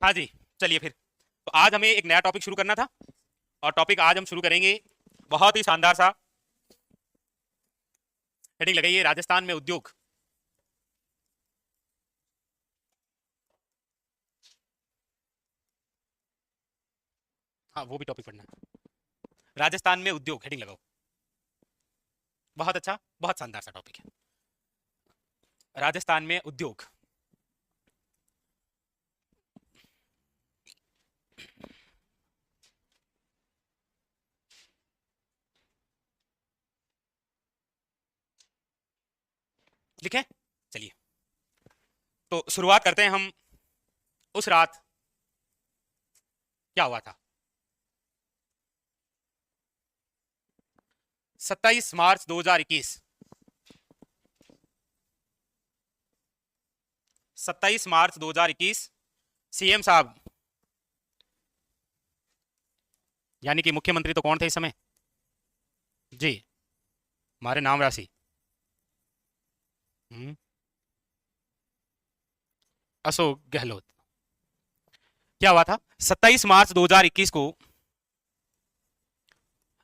हाँ जी, चलिए फिर। तो आज हमें एक नया टॉपिक शुरू करना था और टॉपिक आज हम शुरू करेंगे बहुत ही शानदार सा। हेडिंग लगाइए, राजस्थान में उद्योग। हाँ, वो भी टॉपिक पढ़ना है। राजस्थान में उद्योग, हेडिंग लगाओ। बहुत अच्छा, बहुत शानदार सा टॉपिक है, राजस्थान में उद्योग। लिखे, चलिए। तो शुरुआत करते हैं हम उस रात क्या हुआ था। 27 मार्च 2021। 27 मार्च 2021 सीएम साहब, यानी कि मुख्यमंत्री तो कौन थे इस समय जी, हमारे नाम राशि। अशोक गहलोत। क्या हुआ था 27 मार्च 2021 को,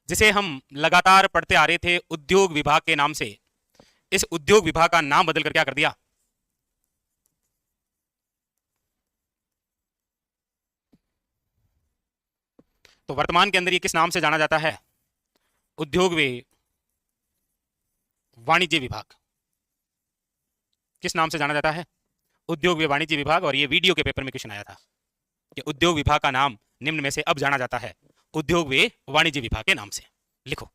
जिसे हम लगातार पढ़ते आ रहे थे उद्योग विभाग के नाम से, इस उद्योग विभाग का नाम बदलकर क्या कर दिया। तो वर्तमान के अंदर ये किस नाम से जाना जाता है, उद्योग व वाणिज्य विभाग। किस नाम से जाना जाता है, उद्योग व वाणिज्य विभाग। और ये वीडियो के पेपर में क्वेश्चन आया था कि उद्योग विभाग का नाम निम्न में से अब जाना जाता है उद्योग व वाणिज्य विभाग के नाम से। लिखो।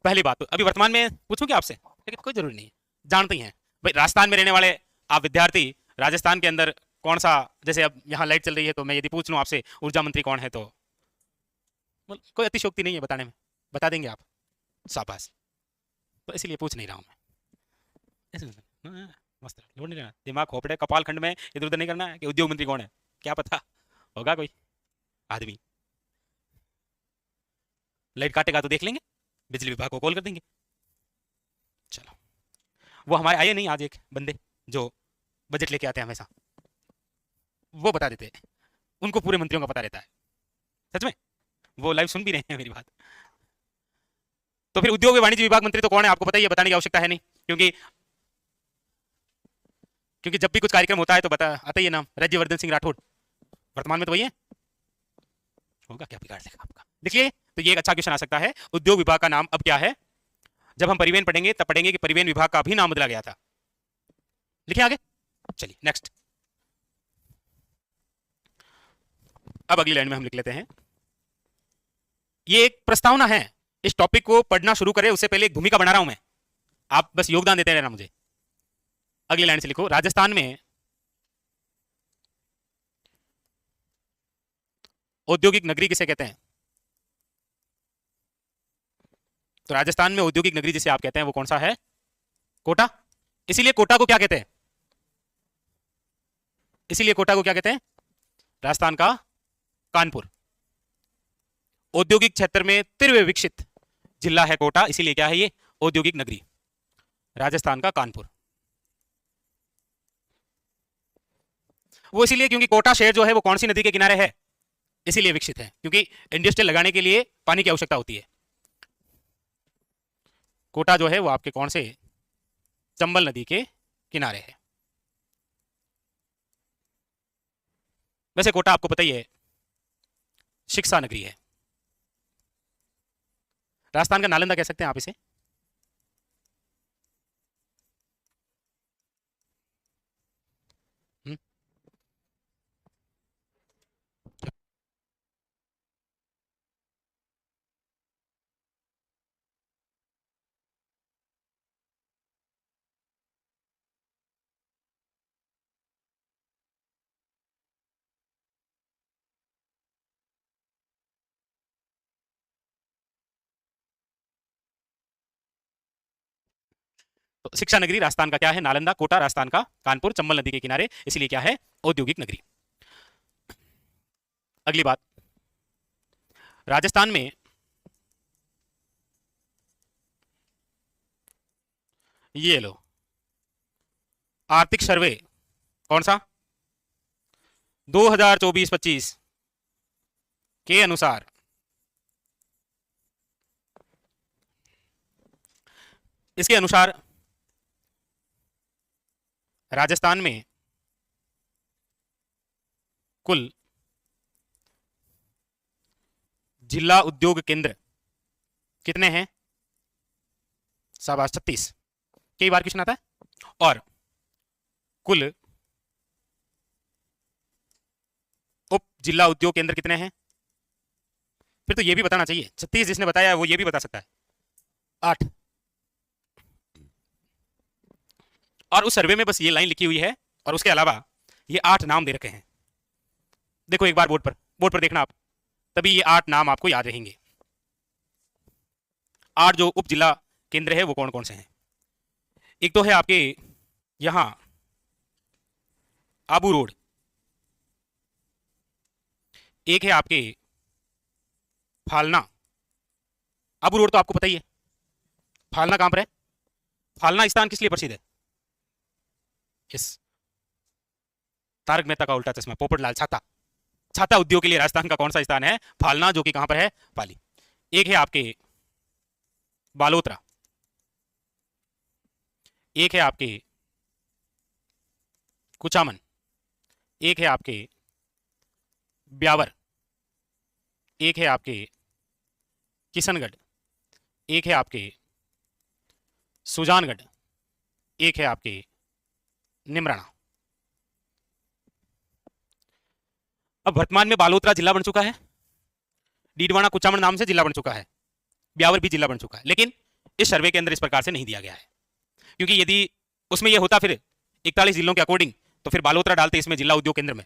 पहली बात, तो अभी वर्तमान में पूछूं क्या आपसे, लेकिन कोई जरूरी नहीं है, जानते ही हैं भाई। राजस्थान में रहने वाले आप विद्यार्थी, राजस्थान के अंदर कौन सा, जैसे अब यहाँ लाइट चल रही है तो मैं यदि पूछ लूं आपसे ऊर्जा मंत्री कौन है, तो कोई अतिशोक्ति नहीं है बताने में, बता देंगे आप, शाबाश। तो इसीलिए पूछ नहीं रहा हूं मैं। हाँ, मस्त लोड नहीं लेना, दिमाग खोपड़े कपाल खंड में इधर उधर नहीं करना है कि उद्योग मंत्री कौन है, क्या पता होगा कोई आदमी। लाइट काटेगा तो देख लेंगे, बिजली विभाग को कॉल कर देंगे। चलो, वो हमारे आए नहीं आज एक बंदे जो बजट लेके आते हैं हमेशा, वो बता देते हैं, उनको पूरे मंत्रियों का पता रहता है सच में, वो लाइव सुन भी रहे हैं मेरी बात। तो फिर उद्योग एवं वाणिज्य विभाग मंत्री तो कौन है आपको पता ही है, बताने की आवश्यकता है नहीं, क्योंकि क्योंकि जब भी कुछ कार्यक्रम होता है तो बता आता ही है नाम, राज्यवर्धन सिंह राठौड़। वर्तमान में तो वही है, होगा क्या बिगाड़ देगा आपका। देखिए, तो ये एक अच्छा क्वेश्चन आ सकता है, उद्योग विभाग का नाम अब क्या है। जब हम परिवहन पढ़ेंगे तब पढ़ेंगे कि परिवहन विभाग का भी नाम बदला गया था। लिखिए आगे, चलिए नेक्स्ट। अब अगली लाइन में हम लिख लेते हैं, ये एक प्रस्तावना है, इस टॉपिक को पढ़ना शुरू करें उससे पहले एक भूमिका बना रहा हूं मैं, आप बस योगदान देते रहना मुझे। अगली लाइन से लिखो, राजस्थान में औद्योगिक नगरी किसे कहते हैं। तो राजस्थान में औद्योगिक नगरी जिसे आप कहते हैं वो कौन सा है, कोटा। इसीलिए कोटा को क्या कहते हैं, इसीलिए कोटा को क्या कहते हैं, राजस्थान का कानपुर। औद्योगिक क्षेत्र में तीव्र विकसित जिला है कोटा, इसीलिए क्या है ये, औद्योगिक नगरी, राजस्थान का कानपुर। वो इसीलिए क्योंकि कोटा शहर जो है वो कौन सी नदी के किनारे है, इसीलिए विकसित है, क्योंकि इंडस्ट्रियल लगाने के लिए पानी की आवश्यकता होती है। कोटा जो है वो आपके कौन से, चंबल नदी के किनारे है। वैसे कोटा आपको पता ही है शिक्षा नगरी है। राजस्थान का नालंदा कह सकते हैं आप इसे। हम्म, तो शिक्षा नगरी राजस्थान का क्या है, नालंदा। कोटा राजस्थान का कानपुर, चंबल नदी के किनारे, इसलिए क्या है, औद्योगिक नगरी। अगली बात, राजस्थान में ये लो, आर्थिक सर्वे कौन सा, 2024-25 के अनुसार इसके अनुसार राजस्थान में कुल जिला उद्योग केंद्र कितने हैं? शाबाश, 36। कई बार क्वेश्चन आता है। और कुल उप जिला उद्योग केंद्र कितने हैं? फिर तो ये भी बताना चाहिए। 36 जिसने बताया वो ये भी बता सकता है। 8। और उस सर्वे में बस ये लाइन लिखी हुई है और उसके अलावा ये 8 नाम दे रखे हैं। देखो एक बार बोर्ड पर देखना आप, तभी ये 8 नाम आपको याद रहेंगे। 8 जो उप जिला केंद्र है वो कौन कौन से हैं? एक तो है आपके यहां आबू रोड, एक है आपके फालना। आबू रोड तो आपको पता ही है। फालना कहां पर है? फालना स्थान किस लिए प्रसिद्ध है? यस, तारक मेहता का उल्टा चश्मा, पोपटलाल छाता। छाता उद्योग के लिए राजस्थान का कौन सा स्थान है? फालना, जो कि कहां पर है? पाली। एक है आपके बालोतरा, एक है आपके कुचामन, एक है आपके ब्यावर, एक है आपके किशनगढ़, एक है आपके सुजानगढ़, एक है आपके निमराना। अब वर्तमान में बालोतरा जिला बन चुका है, डीडवाना कुचामन नाम से जिला बन चुका है, ब्यावर भी जिला बन चुका है, लेकिन इस सर्वे के अंदर इस प्रकार से नहीं दिया गया है। क्योंकि यदि उसमें यह होता फिर 41 जिलों के अकॉर्डिंग, तो फिर बालोतरा डालते इसमें जिला उद्योग केंद्र में,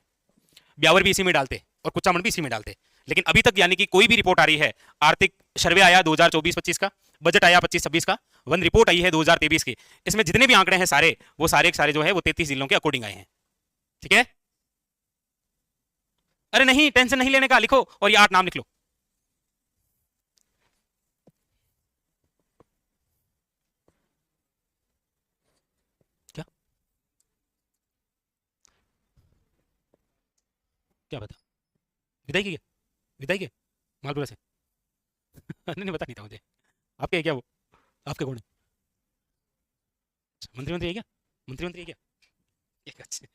ब्यावर भी इसी में डालते और कुचामन भी इसी में डालते। लेकिन अभी तक यानी कि कोई भी रिपोर्ट आ रही है, आर्थिक सर्वे आया 2024-25 का, बजट आया 25-26 का, वन रिपोर्ट आई है 2023 की, इसमें जितने भी आंकड़े हैं सारे वो सारे जो है वो 33 जिलों के अकॉर्डिंग आए हैं। ठीक है? अरे नहीं, टेंशन नहीं लेने का, लिखो और ये 8 नाम लिख लो। क्या क्या बता? विदाई की? विदाई के मालपुरा से? नहीं नहीं, पता नहीं था मुझे। आपके है क्या वो? आपके कौन है? अच्छा, मंत्री है क्या? मंत्री है क्या? एक अच्छे।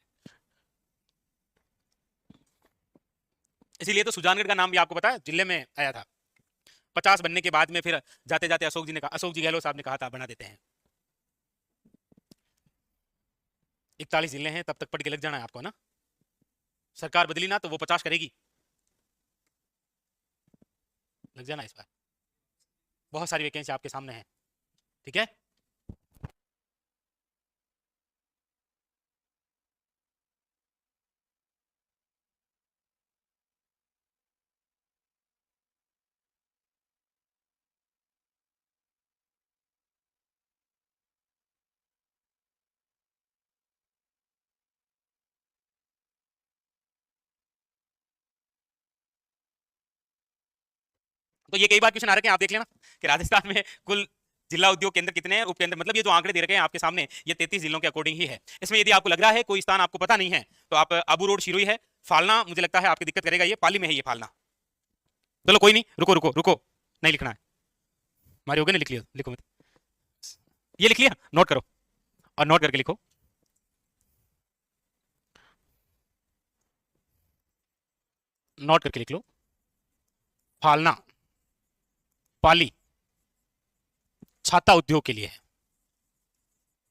इसीलिए तो सुजानगढ़ का नाम भी आपको पता है जिले में आया था। 50 बनने के बाद में फिर जाते जाते अशोक जी ने कहा, अशोक जी गहलोत साहब ने कहा था बना देते हैं। 41 जिले हैं, तब तक पढ़ के लग जाना है आपको ना। सरकार बदली ना तो वो 50 करेगी, लग जाना इस बार। बहुत सारी वैकेंसी आपके सामने है। ठीक है? तो ये कई बार क्वेश्चन आ रखे हैं, आप देख लेना कि राजस्थान में कुल जिला उद्योग केंद्र कितने हैं, उपकेंद्र, मतलब ये जो आंकड़े दे रखे हैं आपके सामने ये 33 जिलों के अकॉर्डिंग ही है। इसमें यदि आपको लग रहा है कोई स्थान आपको पता नहीं है तो आप आबू रोड शिरोई है, फालना मुझे लगता है आपकी दिक्कत करेगा, ये पाली में है ये फालना। चलो कोई नहीं, रुको रुको रुको, नहीं लिखना है, मारे हो गए ना, लिख लिया, लिखो मत। ये लिख लिया, नोट करो और नोट करके लिखो। नोट करके लिख लो, फालना पाली छाता उद्योग के लिए है।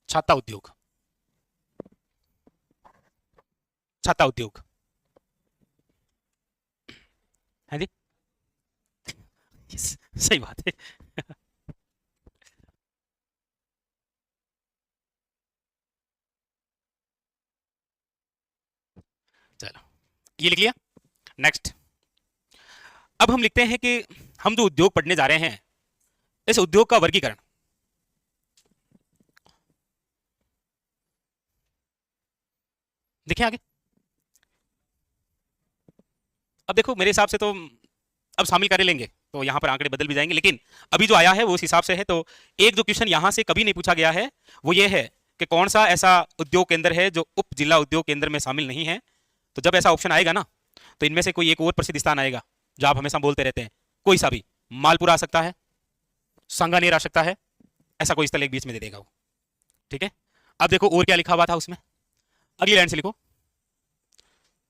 छाता उद्योग, छाता उद्योग है जी। सही बात है। चलो ये लिख लिया। नेक्स्ट, अब हम लिखते हैं कि हम जो उद्योग पढ़ने जा रहे हैं इस उद्योग का वर्गीकरण। देखिए आगे, अब देखो मेरे हिसाब से तो अब शामिल कर लेंगे तो यहां पर आंकड़े बदल भी जाएंगे, लेकिन अभी जो आया है वो उस हिसाब से है। तो एक जो क्वेश्चन यहां से कभी नहीं पूछा गया है वो ये है कि कौन सा ऐसा उद्योग केंद्र है जो उप जिला उद्योग केंद्र में शामिल नहीं है। तो जब ऐसा ऑप्शन आएगा ना, तो इनमें से कोई एक और प्रसिद्ध स्थान आएगा जो आप हमेशा बोलते रहते हैं, कोई सा भी। मालपुरा आ सकता है, सांगानेर आ सकता है, ऐसा कोई स्थल एक बीच में दे देगा वो। ठीक है, अब देखो और क्या लिखा हुआ था उसमें, अगली लाइन से लिखो।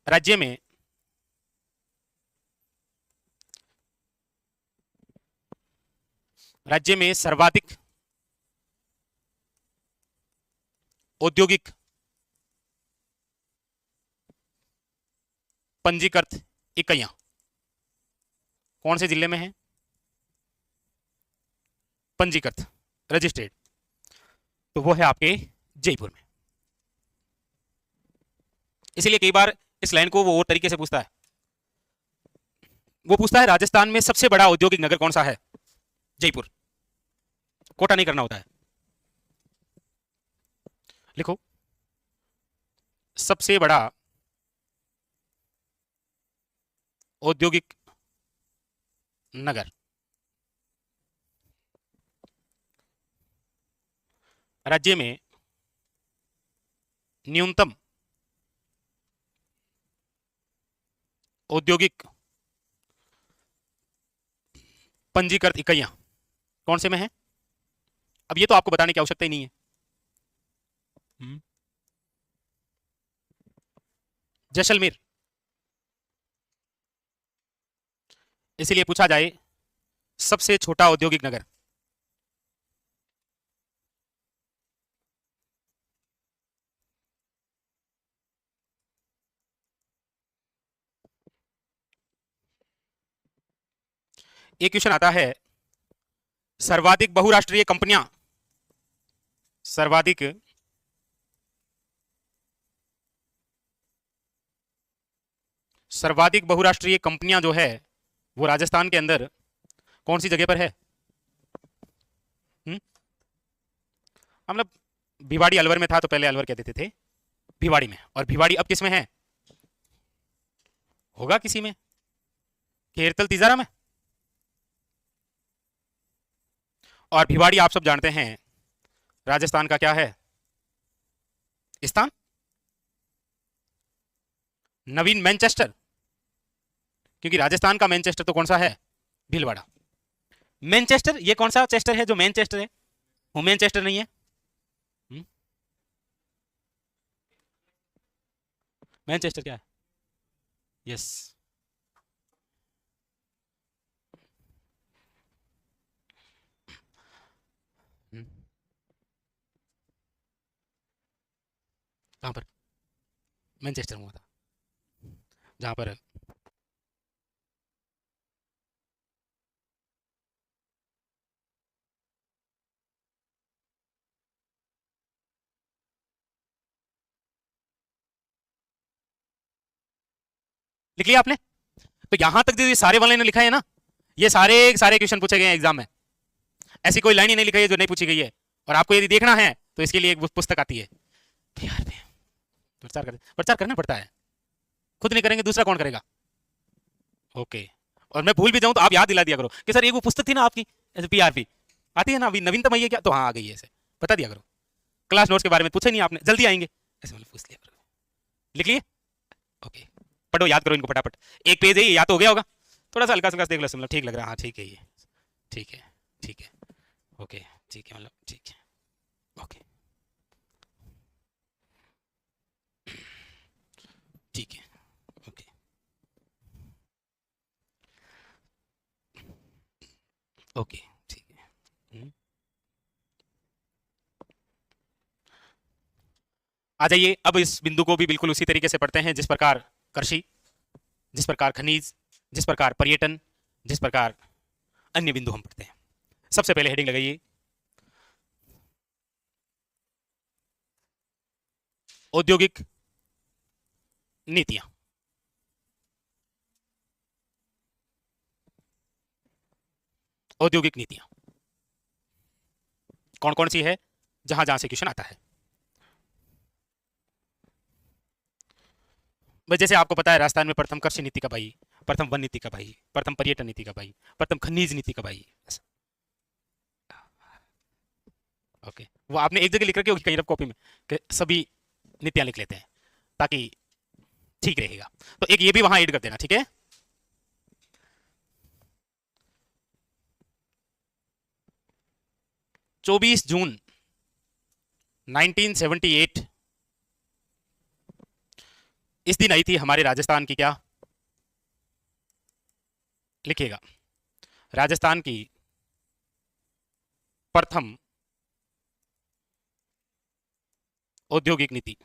राज्य में सर्वाधिक औद्योगिक पंजीकृत इकाइयां कौन से जिले में है? पंजीकृत, रजिस्ट्रेड, तो वो है आपके जयपुर में। इसीलिए कई बार इस लाइन को वो और तरीके से पूछता है, वो पूछता है राजस्थान में सबसे बड़ा औद्योगिक नगर कौन सा है? जयपुर। कोटा नहीं करना होता है, लिखो सबसे बड़ा औद्योगिक नगर। राज्य में न्यूनतम औद्योगिक पंजीकृत इकाइयां कौन से में है? अब ये तो आपको बताने की आवश्यकता ही नहीं है। जैसलमेर। इसीलिए पूछा जाए सबसे छोटा औद्योगिक नगर। एक क्वेश्चन आता है, सर्वाधिक बहुराष्ट्रीय कंपनियां, सर्वाधिक बहुराष्ट्रीय कंपनियां जो है वो राजस्थान के अंदर कौन सी जगह पर है? मतलब भिवाड़ी अलवर में था तो पहले अलवर कह देते थे, भिवाड़ी में, और भिवाड़ी अब किस में है? होगा किसी में, खेरतल तिजारा में। और भिवाड़ी आप सब जानते हैं राजस्थान का क्या है स्थान? नवीन मैनचेस्टर, क्योंकि राजस्थान का मैनचेस्टर तो कौन सा है? भीलवाड़ा। मैनचेस्टर, ये कौन सा चेस्टर है जो मैनचेस्टर है? वो मैनचेस्टर नहीं है। मैनचेस्टर क्या है? यस, कहां पर? मैनचेस्टर में हुआ था, जहां पर लिख लिया आपने? तो यहां तक जो ये सारे वाले ने लिखा है ना, ये सारे सारे क्वेश्चन पूछे गए हैं एग्जाम में। ऐसी कोई लाइन ही नहीं लिखी है जो नहीं पूछी गई है। और आपको यदि देखना है तो इसके लिए एक पुस्तक आती है, प्रचार करना पड़ता है, खुद नहीं करेंगे दूसरा कौन करेगा? ओके। और मैं भूल भी जाऊं तो आप याद दिला दिया करो कि सर एक वो पुस्तक थी ना आपकी, पीआरपी आती है ना अभी नवीनतम आई है क्या? तो हाँ आ गई है, ऐसे बता दिया करो। क्लास नोट्स के बारे में पूछे नहीं आपने, जल्दी आएंगे ऐसे मतलब पूछ लिया करो। लिख लिए? ओके, पढ़ो, याद करो इनको फटाफट। एक पेज है ये, याद तो हो गया होगा। थोड़ा सा हल्का सा देख लो, मतलब ठीक लग रहा है, हाँ ठीक है ये, ठीक है, ठीक है, ओके, ठीक है, मतलब ठीक है, ओके, ठीक है, ओके, ओके, ठीक है। आ जाइए, अब इस बिंदु को भी बिल्कुल उसी तरीके से पढ़ते हैं जिस प्रकार कृषि, जिस प्रकार खनिज, जिस प्रकार पर्यटन, जिस प्रकार अन्य बिंदु हम पढ़ते हैं। सबसे पहले हेडिंग लगाइए, औद्योगिक नीतियां। औद्योगिक नीतियां कौन कौन सी है, जहां जहां से क्वेश्चन आता है। बस जैसे आपको पता है राजस्थान में प्रथम कृषि नीति कब आई, प्रथम वन नीति कब आई, प्रथम पर्यटन नीति कब आई, प्रथम खनिज नीति कब आई। ओके, वो आपने एक जगह लिख रखी होगी कहीं रफ कॉपी में कि सभी नीतियां लिख लेते हैं ताकि ठीक रहेगा। तो एक ये भी वहां ऐड कर देना, ठीक है। चौबीस जून 1978 इस दिन आई थी हमारे राजस्थान की क्या, लिखिएगा, राजस्थान की प्रथम औद्योगिक नीति।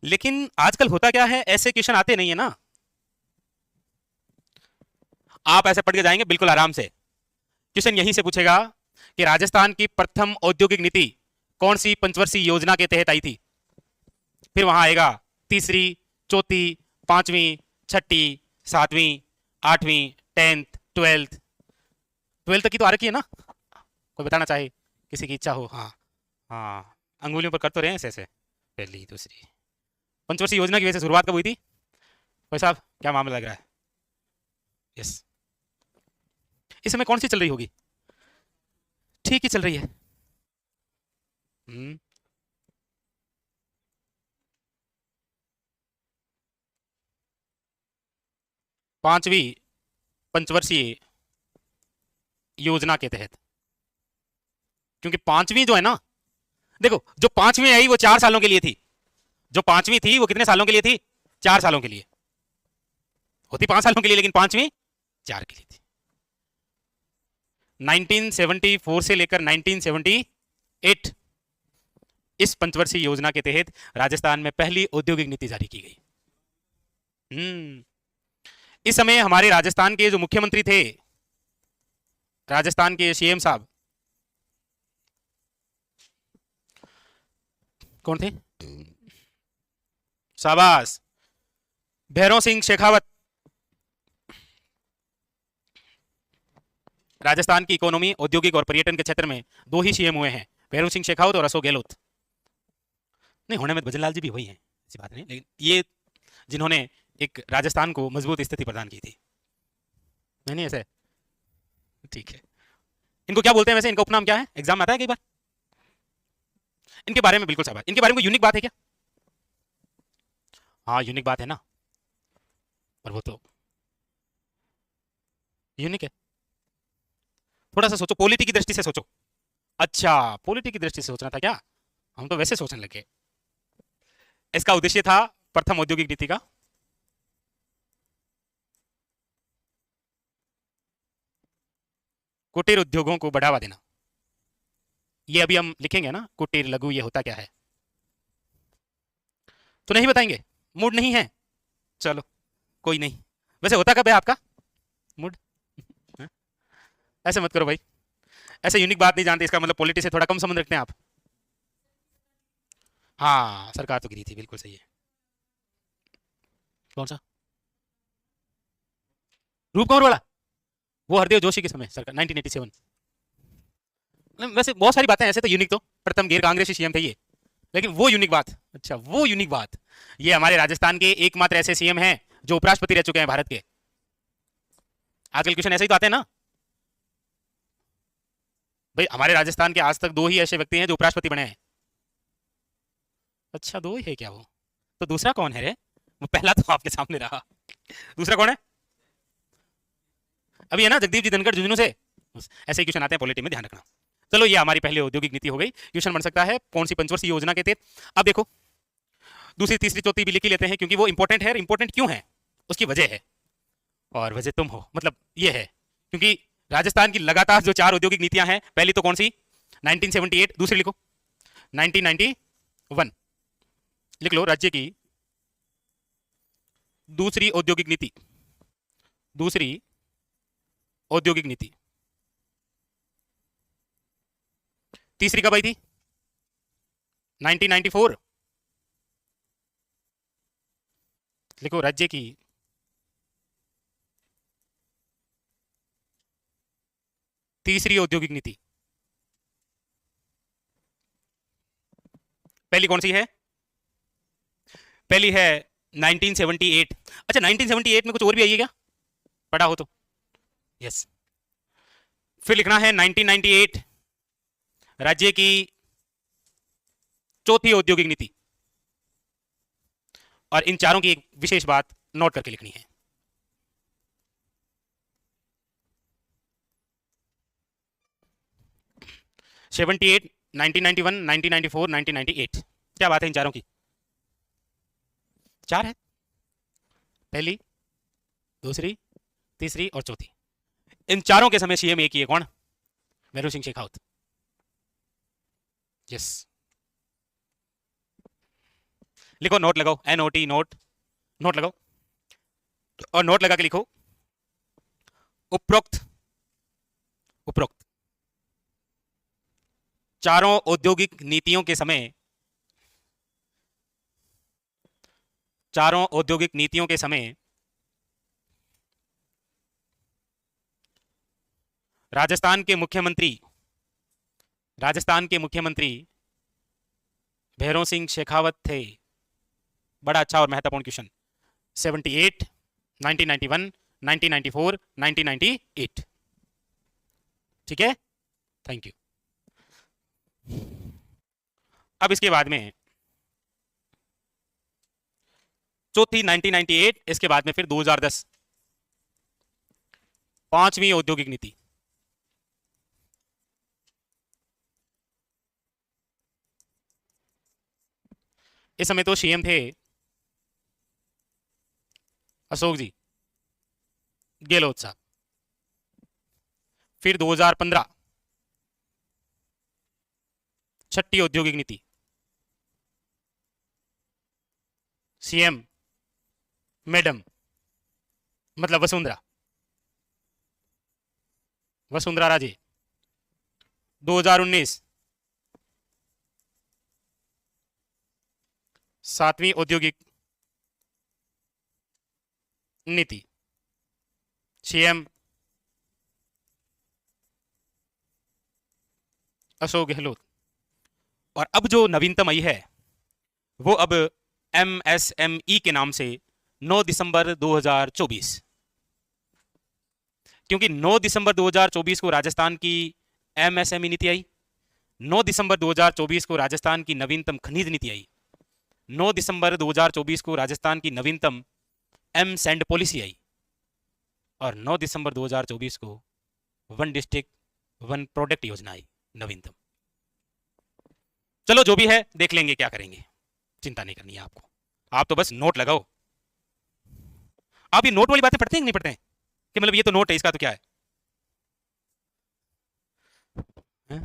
लेकिन आजकल होता क्या है, ऐसे क्वेश्चन आते नहीं है ना, आप ऐसे पढ़ के जाएंगे बिल्कुल आराम से, क्वेश्चन यहीं से पूछेगा कि राजस्थान की प्रथम औद्योगिक नीति कौन सी पंचवर्षीय योजना के तहत आई थी, फिर वहां आएगा तीसरी, चौथी, पांचवी, छठी, सातवीं, आठवीं, 10th, 12th, 12th की तो आ रखी है ना, कोई बताना चाहे, किसी की इच्छा हो। हाँ हाँ, अंगुलियों पर कर तो रहे हैं ऐसे ऐसे, पहली दूसरी, पंचवर्षीय योजना की वजह से शुरुआत कब हुई थी भाई साहब, क्या मामला लग रहा है। यस, इस समय कौन सी चल रही होगी, ठीक ही चल रही है। हम्म, पांचवी पंचवर्षीय योजना के तहत, क्योंकि पांचवी जो है ना, देखो जो पांचवी आई वो 4 सालों के लिए थी, जो पांचवी थी वो कितने सालों के लिए थी, 4 सालों के लिए, होती 5 सालों के लिए लेकिन पांचवी 4 के लिए थी। 1974 से लेकर 1978 इस पंचवर्षीय योजना के तहत राजस्थान में पहली औद्योगिक नीति जारी की गई। इस समय हमारे राजस्थान के जो मुख्यमंत्री थे, राजस्थान के सीएम साहब कौन थे, शाबाश, भैरव सिंह शेखावत। राजस्थान की इकोनॉमी, औद्योगिक और पर्यटन के क्षेत्र में 2 ही सीएम हुए हैं, भैरव सिंह शेखावत और अशोक गहलोत। नहीं होने में भजन लाल जी भी हुई हैं, ऐसी बात नहीं, लेकिन ये जिन्होंने एक राजस्थान को मजबूत स्थिति प्रदान की थी। नहीं ऐसे, ठीक है। इनको क्या बोलते हैं वैसे, इनका उपनाम क्या है, एग्जाम में आता है कई बार, इनके बारे में बिल्कुल शाबाश, इनके बारे में कोई यूनिक बात है क्या, हाँ यूनिक बात है ना, पर वो तो यूनिक है, थोड़ा सा सोचो, पॉलिटी की दृष्टि से सोचो। अच्छा, पॉलिटी की दृष्टि से सोचना था क्या, हम तो वैसे सोचने लगे। इसका उद्देश्य था प्रथम औद्योगिक नीति का कुटीर उद्योगों को बढ़ावा देना। ये अभी हम लिखेंगे ना, कुटीर लघु ये होता क्या है, तो नहीं बताएंगे, मूड नहीं है, चलो कोई नहीं। वैसे होता कब है आपका मूड, ऐसे मत करो भाई, ऐसे यूनिक बात नहीं जानते इसका मतलब पॉलिटी से थोड़ा कम संबंध रखते हैं आप। हाँ सरकार तो गिरी थी, बिल्कुल सही है। कौन सा, रूप कंवर वाला, वो हरदेव जोशी के समय सरकार 1987। वैसे बहुत सारी बातें ऐसे तो यूनिक, तो प्रथम गैर कांग्रेसी सीएम थे ये, लेकिन वो यूनिक बात, अच्छा वो यूनिक बात, ये हमारे राजस्थान के एकमात्र ऐसे सीएम हैं जो उपराष्ट्रपति रह चुके हैं भारत के। आजकल क्वेश्चन ऐसे ही तो आते हैं ना भाई, हमारे राजस्थान के आज तक 2 ही ऐसे व्यक्ति हैं जो उपराष्ट्रपति बने हैं। अच्छा 2 ही है क्या वो, तो दूसरा कौन है रे, वो पहला तो आपके सामने रहा, दूसरा कौन है, अभी है ना जगदीप जी धनखड़ झुंझुनू से। ऐसे ही क्वेश्चन आते हैं पॉलिटी में, ध्यान रखना। चलो ये हमारी पहली औद्योगिक नीति हो गई, क्वेश्चन बन सकता है कौन सी पंचवर्षीय योजना के तहत। अब देखो दूसरी, तीसरी, चौथी भी लिख ही लेते हैं क्योंकि वो इंपॉर्टेंट है, इंपॉर्टेंट क्यों है उसकी वजह है, और वजह तुम हो, मतलब ये है क्योंकि राजस्थान की लगातार जो 4 औद्योगिक नीतियां हैं, पहली तो कौन सी 1978, दूसरी लिखो 1991, लिख लो राज्य की दूसरी औद्योगिक नीति, दूसरी औद्योगिक नीति। तीसरी कब आई थी 1994, लिखो राज्य की तीसरी औद्योगिक नीति। पहली कौन सी है, पहली है 1978। अच्छा 1978 में कुछ और भी आई है क्या, पढ़ा हो तो, यस। फिर लिखना है 1998 राज्य की चौथी औद्योगिक नीति। और इन चारों की एक विशेष बात नोट करके लिखनी है। Seventy eight, 1991, 1994, 1998। क्या बात है इन चारों की? चार है, पहली, दूसरी, तीसरी और चौथी। इन चारों के समय सीएम एक ही है, कौन? भैरों सिंह शेखावत। यस, लिखो, नोट लगाओ, NOT, नोट, नोट लगाओ और नोट लगा के लिखो, उपरोक्त उपरोक्त चारों औद्योगिक नीतियों के समय, चारों औद्योगिक नीतियों के समय राजस्थान के मुख्यमंत्री, राजस्थान के मुख्यमंत्री भैरों सिंह शेखावत थे। बड़ा अच्छा और महत्वपूर्ण क्वेश्चन। 78, 1991, 1994, 1998। ठीक है, थैंक यू। अब इसके बाद में चौथी 1998, इसके बाद में फिर 2010 पांचवी औद्योगिक नीति। इस समय तो सीएम थे अशोक जी गहलोत साहब। फिर 2015 छठी औद्योगिक नीति, सीएम मैडम, मतलब वसुंधरा, वसुंधरा राजे। 2019 सातवीं औद्योगिक नीति, सीएम अशोक गहलोत। और अब जो नवीनतम आई है वो अब MSME के नाम से 9 दिसंबर 2024, क्योंकि 9 दिसंबर 2024 को राजस्थान की MSME नीति आई, 9 दिसंबर 2024 को राजस्थान की नवीनतम खनिज नीति आई, 9 दिसंबर 2024 को राजस्थान की नवीनतम M-SAND पॉलिसी आई, और 9 दिसंबर 2024 को वन डिस्ट्रिक्ट वन प्रोडक्ट योजना आई नवीनतम। चलो जो भी है देख लेंगे, क्या करेंगे, चिंता नहीं करनी है आपको। आप तो बस नोट लगाओ। आप ये नोट वाली बातें पढ़ते हैं कि नहीं पढ़ते हैं, कि मतलब ये तो नोट है, इसका तो क्या है? हैं?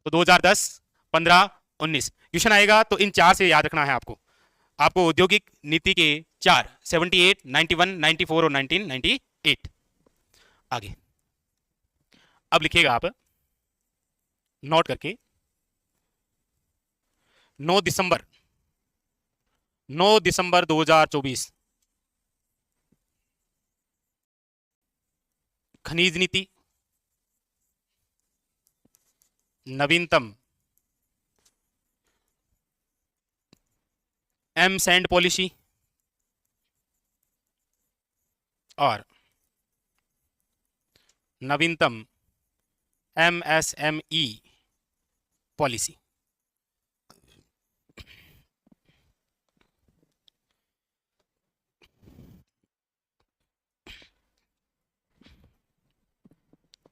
तो 2010, 15, 19 क्वेश्चन आएगा, तो इन चार से याद रखना है आपको। आपको औद्योगिक नीति के चार, 78, 91, 94 और 1998। आगे अब लिखिएगा आप नोट करके, 9 दिसंबर 9 दिसंबर 2024 खनिज नीति, नवीनतम M-SAND पॉलिसी और नवीनतम MSME पॉलिसी।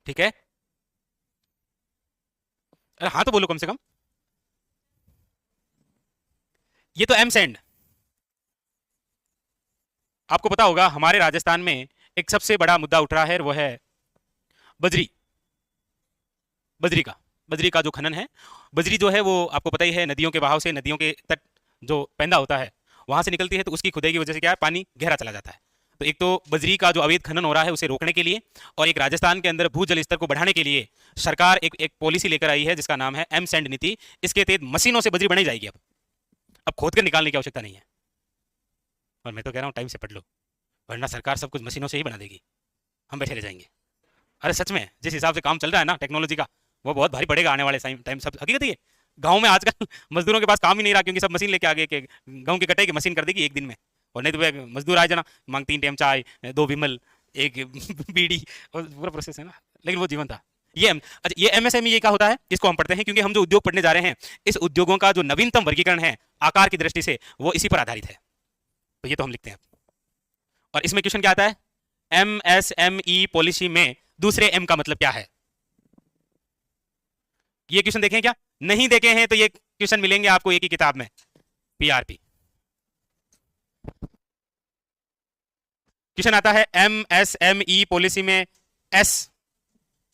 ठीक है, अरे हाँ तो बोलो कम से कम। ये तो M-SAND, आपको पता होगा हमारे राजस्थान में एक सबसे बड़ा मुद्दा उठ रहा है, वो है बजरी। बजरी का जो खनन है, बजरी जो है वो आपको पता ही है, नदियों के बहाव से, नदियों के तट जो पैदा होता है वहां से निकलती है, तो उसकी खुदाई की वजह से क्या है, पानी गहरा चला जाता है। तो एक तो बजरी का जो अवैध खनन हो रहा है उसे रोकने के लिए, और एक राजस्थान के अंदर भूजल स्तर को बढ़ाने के लिए सरकार एक पॉलिसी लेकर आई है जिसका नाम है M-SAND नीति। इसके तहत मशीनों से बजरी बनाई जाएगी। अब खोद कर निकालने की आवश्यकता नहीं है। और मैं तो कह रहा हूँ टाइम से पढ़ लो, वरना सरकार सब कुछ मशीनों से ही बना देगी, हम बैठे रह जाएंगे। अरे सच में जिस हिसाब से काम चल रहा है ना टेक्नोलॉजी का, वो बहुत भारी पड़ेगा आने वाले टाइम। सब हकीकत है ये। गाँव में आजकल मजदूरों के पास काम ही नहीं रहा, क्योंकि सब मशीन लेके आ गए कि गेहूं की कटाई की मशीन कर देगी एक दिन में। और नहीं तो वे मजदूर आए जना, मांग 3 टाइम चाय, 2 विमल, एक बीड़ी, और पूरा प्रोसेस है ना। लेकिन वो जीवन था। अच्छा, ये एमएसएमई ये क्या होता है, इसको हम पढ़ते हैं क्योंकि हम जो उद्योग पढ़ने जा रहे हैं, इस उद्योगों का जो नवीनतम वर्गीकरण है आकार की दृष्टि से, वो इसी पर आधारित है। तो ये तो हम लिखते हैं। और इसमें क्वेश्चन क्या आता है, एमएसएमई पॉलिसी में दूसरे एम का मतलब क्या है। ये क्वेश्चन देखें क्या, नहीं देखे हैं तो ये क्वेश्चन मिलेंगे आपको एक ही किताब में, पीआरपी। क्वेश्चन आता है एमएसएमई पॉलिसी में एस,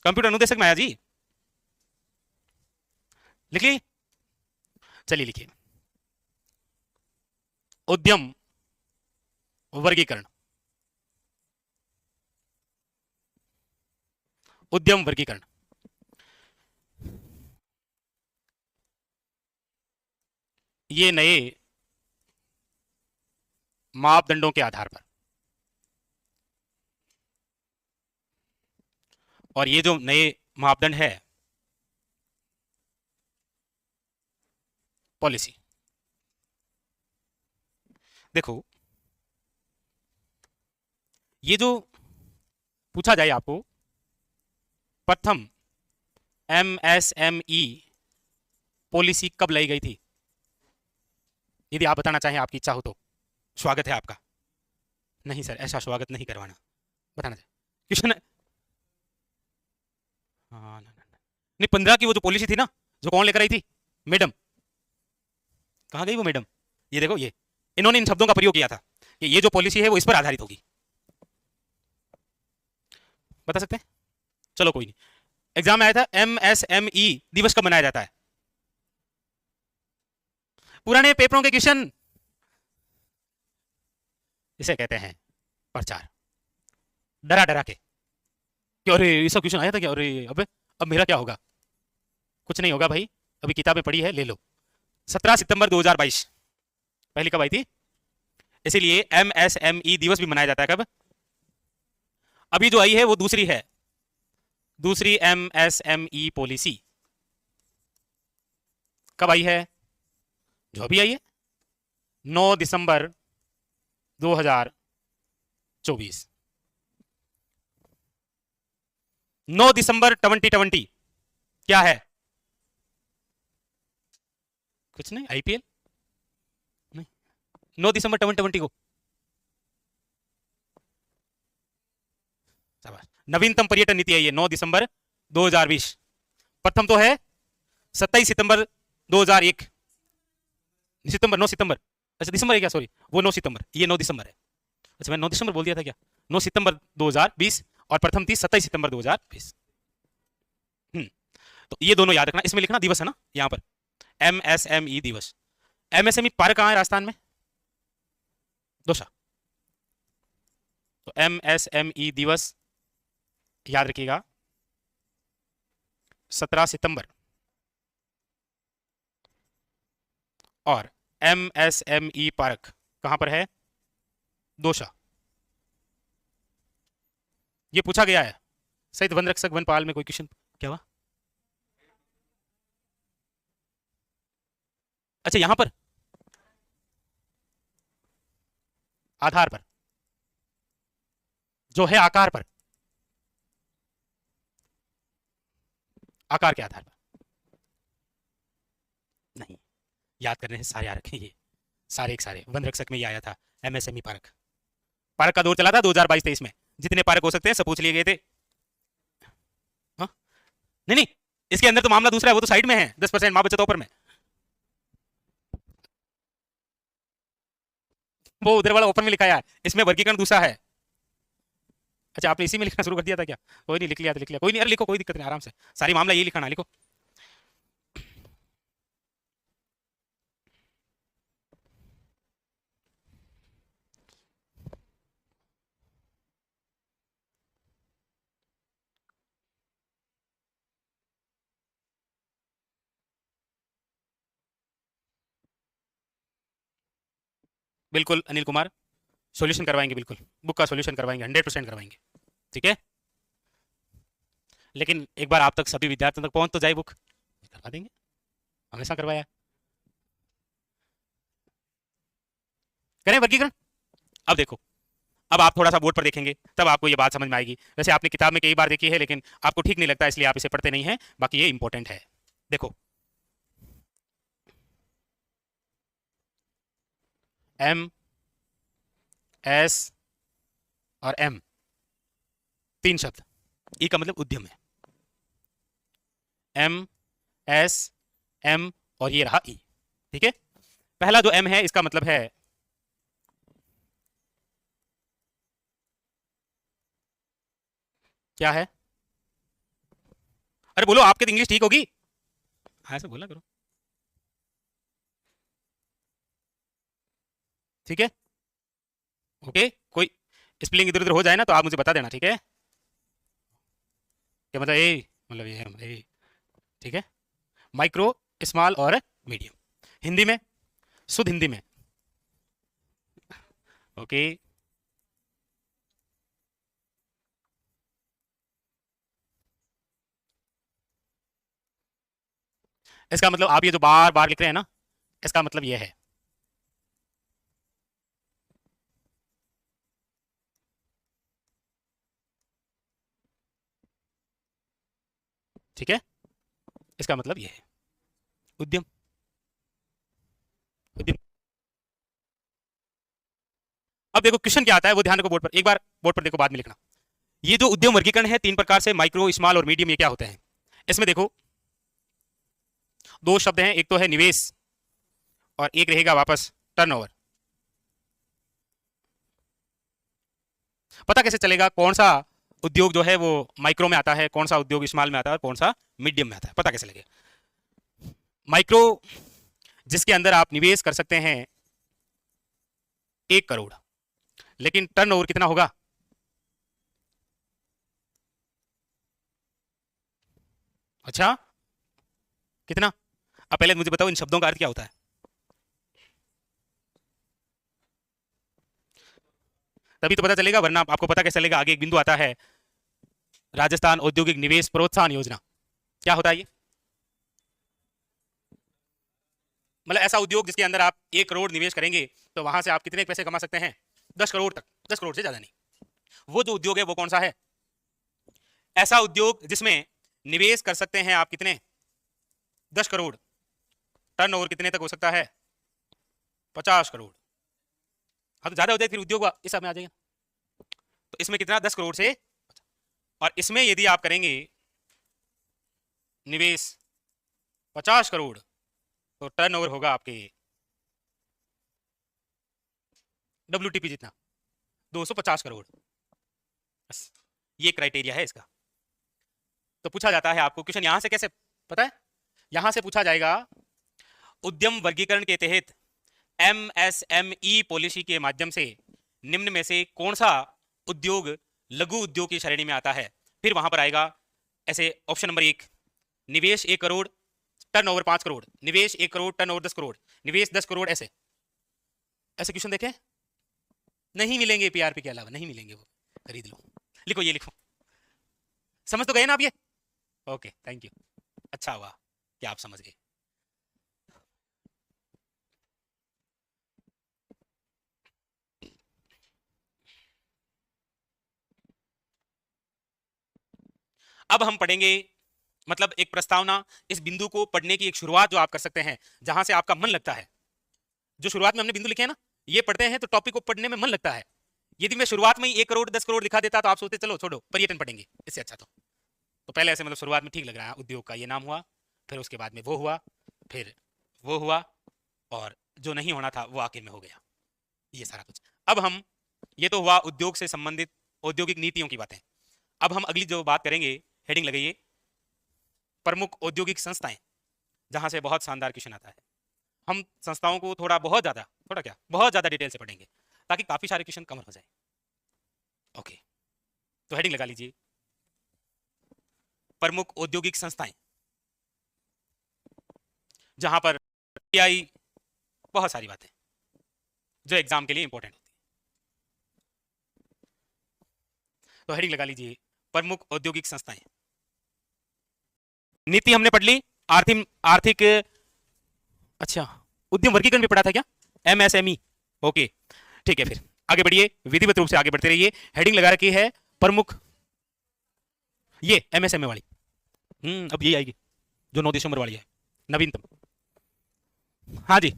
कंप्यूटर अनुदेशक माया जी लिखिए, चलिए लिखिए, उद्यम वर्गीकरण, उद्यम वर्गीकरण। ये नए मापदंडों के आधार पर, और ये जो नए मापदंड है पॉलिसी, देखो ये जो पूछा जाए आपको, प्रथम एमएसएमई पॉलिसी कब लाई गई थी, यदि आप बताना चाहें, आपकी इच्छा हो तो स्वागत है आपका। नहीं सर, ऐसा स्वागत नहीं करवाना, बताना चाहिए क्वेश्चन। हाँ ना, नहीं 15 की वो जो पॉलिसी थी ना, जो कौन लेकर आई थी, मैडम। कहाँ गई वो मैडम, ये देखो, ये इन्होंने इन शब्दों का प्रयोग किया था कि ये जो पॉलिसी है वो इस पर आधारित होगी। बता सकते हैं, चलो कोई नहीं। एग्जाम में आया था एमएसएमई दिवस कब मनाया जाता है, पुराने पेपरों के क्वेश्चन, इसे कहते हैं प्रचार, डरा डरा के कि अरे ऐसा क्वेश्चन आया था क्या, अरे अबे अब मेरा क्या होगा। कुछ नहीं होगा भाई, अभी किताबें पढ़ी है, ले लो। 17 सितंबर 2022 पहली कब आई थी, इसीलिए एमएसएमई दिवस भी मनाया जाता है कब। अभी जो आई है वो दूसरी है, दूसरी एमएसएमई पॉलिसी कब आई है, जो अभी आई है 9 दिसंबर 2024, 9 दिसंबर 2020 क्या है, कुछ नहीं, आईपीएल नहीं, 9 दिसंबर 2020 को, नवीनतम पर्यटन नीति आई है 9 दिसंबर 2020। प्रथम तो है 27 सितंबर 2001, सितंबर 9 सितंबर, अच्छा दिसंबर है क्या, सॉरी वो 9 सितंबर, ये 9 दिसंबर है। अच्छा मैं 9 दिसंबर बोल दिया था क्या, 9 सितंबर 2020, और प्रथम थी 27 सितंबर 2020। तो ये दोनों याद रखना, इसमें लिखना दिवस है ना यहाँ पर, एमएसएमई दिवस। एमएसएमई पार्क कहाँ है, राजस्थान में, दौसा। तो एमएसएमई दिवस याद रखिएगा 17 सितंबर, और एमएसएमई पार्क कहां पर है, दौसा। ये पूछा गया है, सहित वन रक्षक वनपाल में कोई क्वेश्चन, क्या हुआ, अच्छा यहां पर आधार पर, जो है आकार पर, आकार के आधार पर नहीं, याद करने से सारे आ रखे ये, सारे एक सारे वन रक्षक में ये आया था एमएसएमई पार्क। पार्क का दौर चला था 2022-23 में, जितने पार्क हो सकते हैं सब पूछ लिए गए थे। हाँ? नहीं नहीं, इसके अंदर तो मामला दूसरा है, वो तो साइड में है, 10% माँ बचत ऑफर में, वो उधर वाला ओपन में लिखा है, इसमें वर्गीकरण दूसरा है। अच्छा आपने इसी में लिखना शुरू कर दिया था क्या, कोई नहीं, लिख लिया तो लिख लिया, कोई नहीं, अरे लिखो, कोई दिक्कत नहीं, आराम से, सारी मामला ये लिखाना, लिखो। बिल्कुल अनिल कुमार, सॉल्यूशन करवाएंगे, बिल्कुल बुक का सॉल्यूशन करवाएंगे, 100% करवाएंगे, ठीक है। लेकिन एक बार आप तक सभी विद्यार्थियों तक पहुंच तो जाए बुक, करवा देंगे, हमेशा करवाया। करें वर्गीकरण। अब देखो, अब आप थोड़ा सा बोर्ड पर देखेंगे तब आपको ये बात समझ में आएगी। वैसे आपने किताब में कई बार देखी है लेकिन आपको ठीक नहीं लगता इसलिए आप इसे पढ़ते नहीं हैं, बाकी ये इंपॉर्टेंट है। देखो, एम, एस और एम, तीन शब्द। ई का मतलब उद्यम है। एम, एस, एम और ये रहा ई। ठीक है, पहला जो एम है इसका मतलब है क्या है? अरे बोलो, आपकी तो इंग्लिश ठीक होगी, हाँ ऐसे बोला करो। ठीक है, ओके, कोई स्पेलिंग इधर उधर हो जाए ना तो आप मुझे बता देना, ठीक है? क्या मतलब ए, मतलब ये है मतलब ए। ठीक है, माइक्रो, स्मॉल और मीडियम, हिंदी में, शुद्ध हिंदी में। ओके, इसका मतलब आप ये जो बार बार लिख रहे हैं ना, इसका मतलब ये है, ठीक है, इसका मतलब ये है उद्यम। उद्यम। अब देखो क्वेश्चन क्या आता है वो ध्यान रखो बोर्ड पर, एक बार बोर्ड पर देखो, बाद में लिखना। ये जो उद्यम वर्गीकरण है तीन प्रकार से, माइक्रो, स्मॉल और मीडियम, ये क्या होते हैं? इसमें देखो दो शब्द हैं, एक तो है निवेश और एक रहेगा वापस टर्नओवर। पता कैसे चलेगा कौन सा उद्योग जो है वो माइक्रो में आता है, कौन सा उद्योग स्मॉल में आता है और कौन सा मीडियम में आता है? पता कैसे लगेगा? माइक्रो, जिसके अंदर आप निवेश कर सकते हैं 1 करोड़, लेकिन टर्नओवर कितना होगा? अच्छा, कितना? अब पहले मुझे बताओ इन शब्दों का अर्थ क्या होता है? तभी तो पता चलेगा, वरना आपको पता कैसे चलेगा? आगे एक बिंदु आता है, राजस्थान औद्योगिक निवेश प्रोत्साहन योजना। क्या होता है ये? मतलब ऐसा उद्योग जिसके अंदर आप 1 करोड़ निवेश करेंगे तो वहां से आप कितने पैसे कमा सकते हैं? 10 करोड़ तक, 10 करोड़ से ज्यादा नहीं। वो जो उद्योग है वो कौन सा है? ऐसा उद्योग जिसमें निवेश कर सकते हैं आप कितने? 10 करोड़। टर्नओवर कितने तक हो सकता है? 50 करोड़। हाँ तो ज्यादा हो जाए फिर उद्योग इस सब में आ जाएगा। तो इसमें कितना? 10 करोड़ से। और इसमें यदि आप करेंगे निवेश 50 करोड़ तो टर्नओवर होगा आपके WTP जितना, 250 करोड़। बस ये क्राइटेरिया है इसका। तो पूछा जाता है आपको क्वेश्चन यहां से कैसे पता है? यहां से पूछा जाएगा उद्यम वर्गीकरण के तहत MSME पॉलिसी के माध्यम से निम्न में से कौन सा उद्योग लघु उद्योग की श्रेणी में आता है? फिर वहां पर आएगा ऐसे ऑप्शन नंबर 1, निवेश 1 करोड़, टर्नओवर 5 करोड़, निवेश 1 करोड़, टर्नओवर 10 करोड़, निवेश 10 करोड़, ऐसे ऐसे क्वेश्चन देखे नहीं मिलेंगे PRP के अलावा, नहीं मिलेंगे वो, खरीद लो। लिखो, ये लिखो, समझ तो गए ना आप ये? ओके, थैंक यू, अच्छा हुआ कि आप समझ गए। अब हम पढ़ेंगे, मतलब एक प्रस्तावना, इस बिंदु को पढ़ने की एक शुरुआत जो आप कर सकते हैं जहां से आपका मन लगता है। जो शुरुआत में हमने बिंदु लिखे हैं ना, ये पढ़ते हैं तो टॉपिक को पढ़ने में मन लगता है। यदि मैं शुरुआत में ही 1 करोड़ 10 करोड़ दिखा देता तो आप सोचते चलो छोड़ो पर्यटन पढ़ेंगे, इससे अच्छा तो पहले ऐसे मतलब शुरुआत में ठीक लग रहा है, उद्योग का ये नाम हुआ, फिर उसके बाद में वो हुआ, फिर वो हुआ, और जो नहीं होना था वो आखिर में हो गया, ये सारा कुछ। अब हम, ये तो हुआ उद्योग से संबंधित औद्योगिक नीतियों की बातें। अब हम अगली जो बात करेंगे, हेडिंग लगाइए, प्रमुख औद्योगिक संस्थाएं, जहां से बहुत शानदार क्वेश्चन आता है। हम संस्थाओं को थोड़ा बहुत ज्यादा, थोड़ा क्या बहुत ज्यादा डिटेल से पढ़ेंगे ताकि काफी सारे क्वेश्चन कवर हो जाए। ओके, तो हेडिंग लगा लीजिए, प्रमुख औद्योगिक संस्थाएं, जहां पर आई बहुत सारी बातें जो एग्जाम के लिए इंपॉर्टेंट होती है। तो हेडिंग लगा लीजिए, प्रमुख औद्योगिक संस्थाएं। नीति हमने पढ़ ली। आर्थिक आर्थिक अच्छा, उद्यम वर्गीकरण भी पढ़ा था क्या? एमएसएमई। ओके ठीक है, फिर आगे बढ़िए, विधिवत रूप से आगे बढ़ते रहिए। हेडिंग लगा रखी है प्रमुख, ये एमएसएमई वाली। अब ये आएगी जो 9 दिसंबर वाली है, नवीनतम। हाँ जी,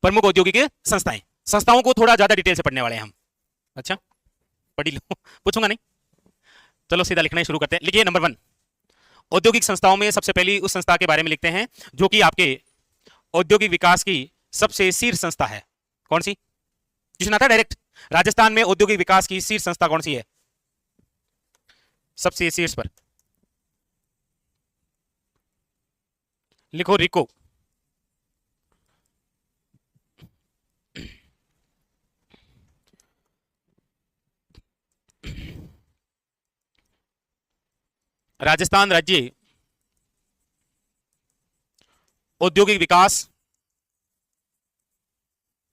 प्रमुख औद्योगिक संस्थाएं, संस्थाओं को थोड़ा ज्यादा डिटेल से पढ़ने वाले हैं हम। अच्छा पढ़ी लो, पूछूंगा नहीं। चलो सीधा लिखना ही शुरू करते हैं। लिखिए नंबर 1, औद्योगिक संस्थाओं में सबसे पहली उस संस्था के बारे में लिखते हैं जो कि आपके औद्योगिक विकास की सबसे शीर्ष संस्था है। कौन सी? क्वेश्चन आता है डायरेक्ट। राजस्थान में औद्योगिक विकास की शीर्ष संस्था कौन सी है? सबसे शीर्ष पर लिखो रिको। राजस्थान राज्य औद्योगिक विकास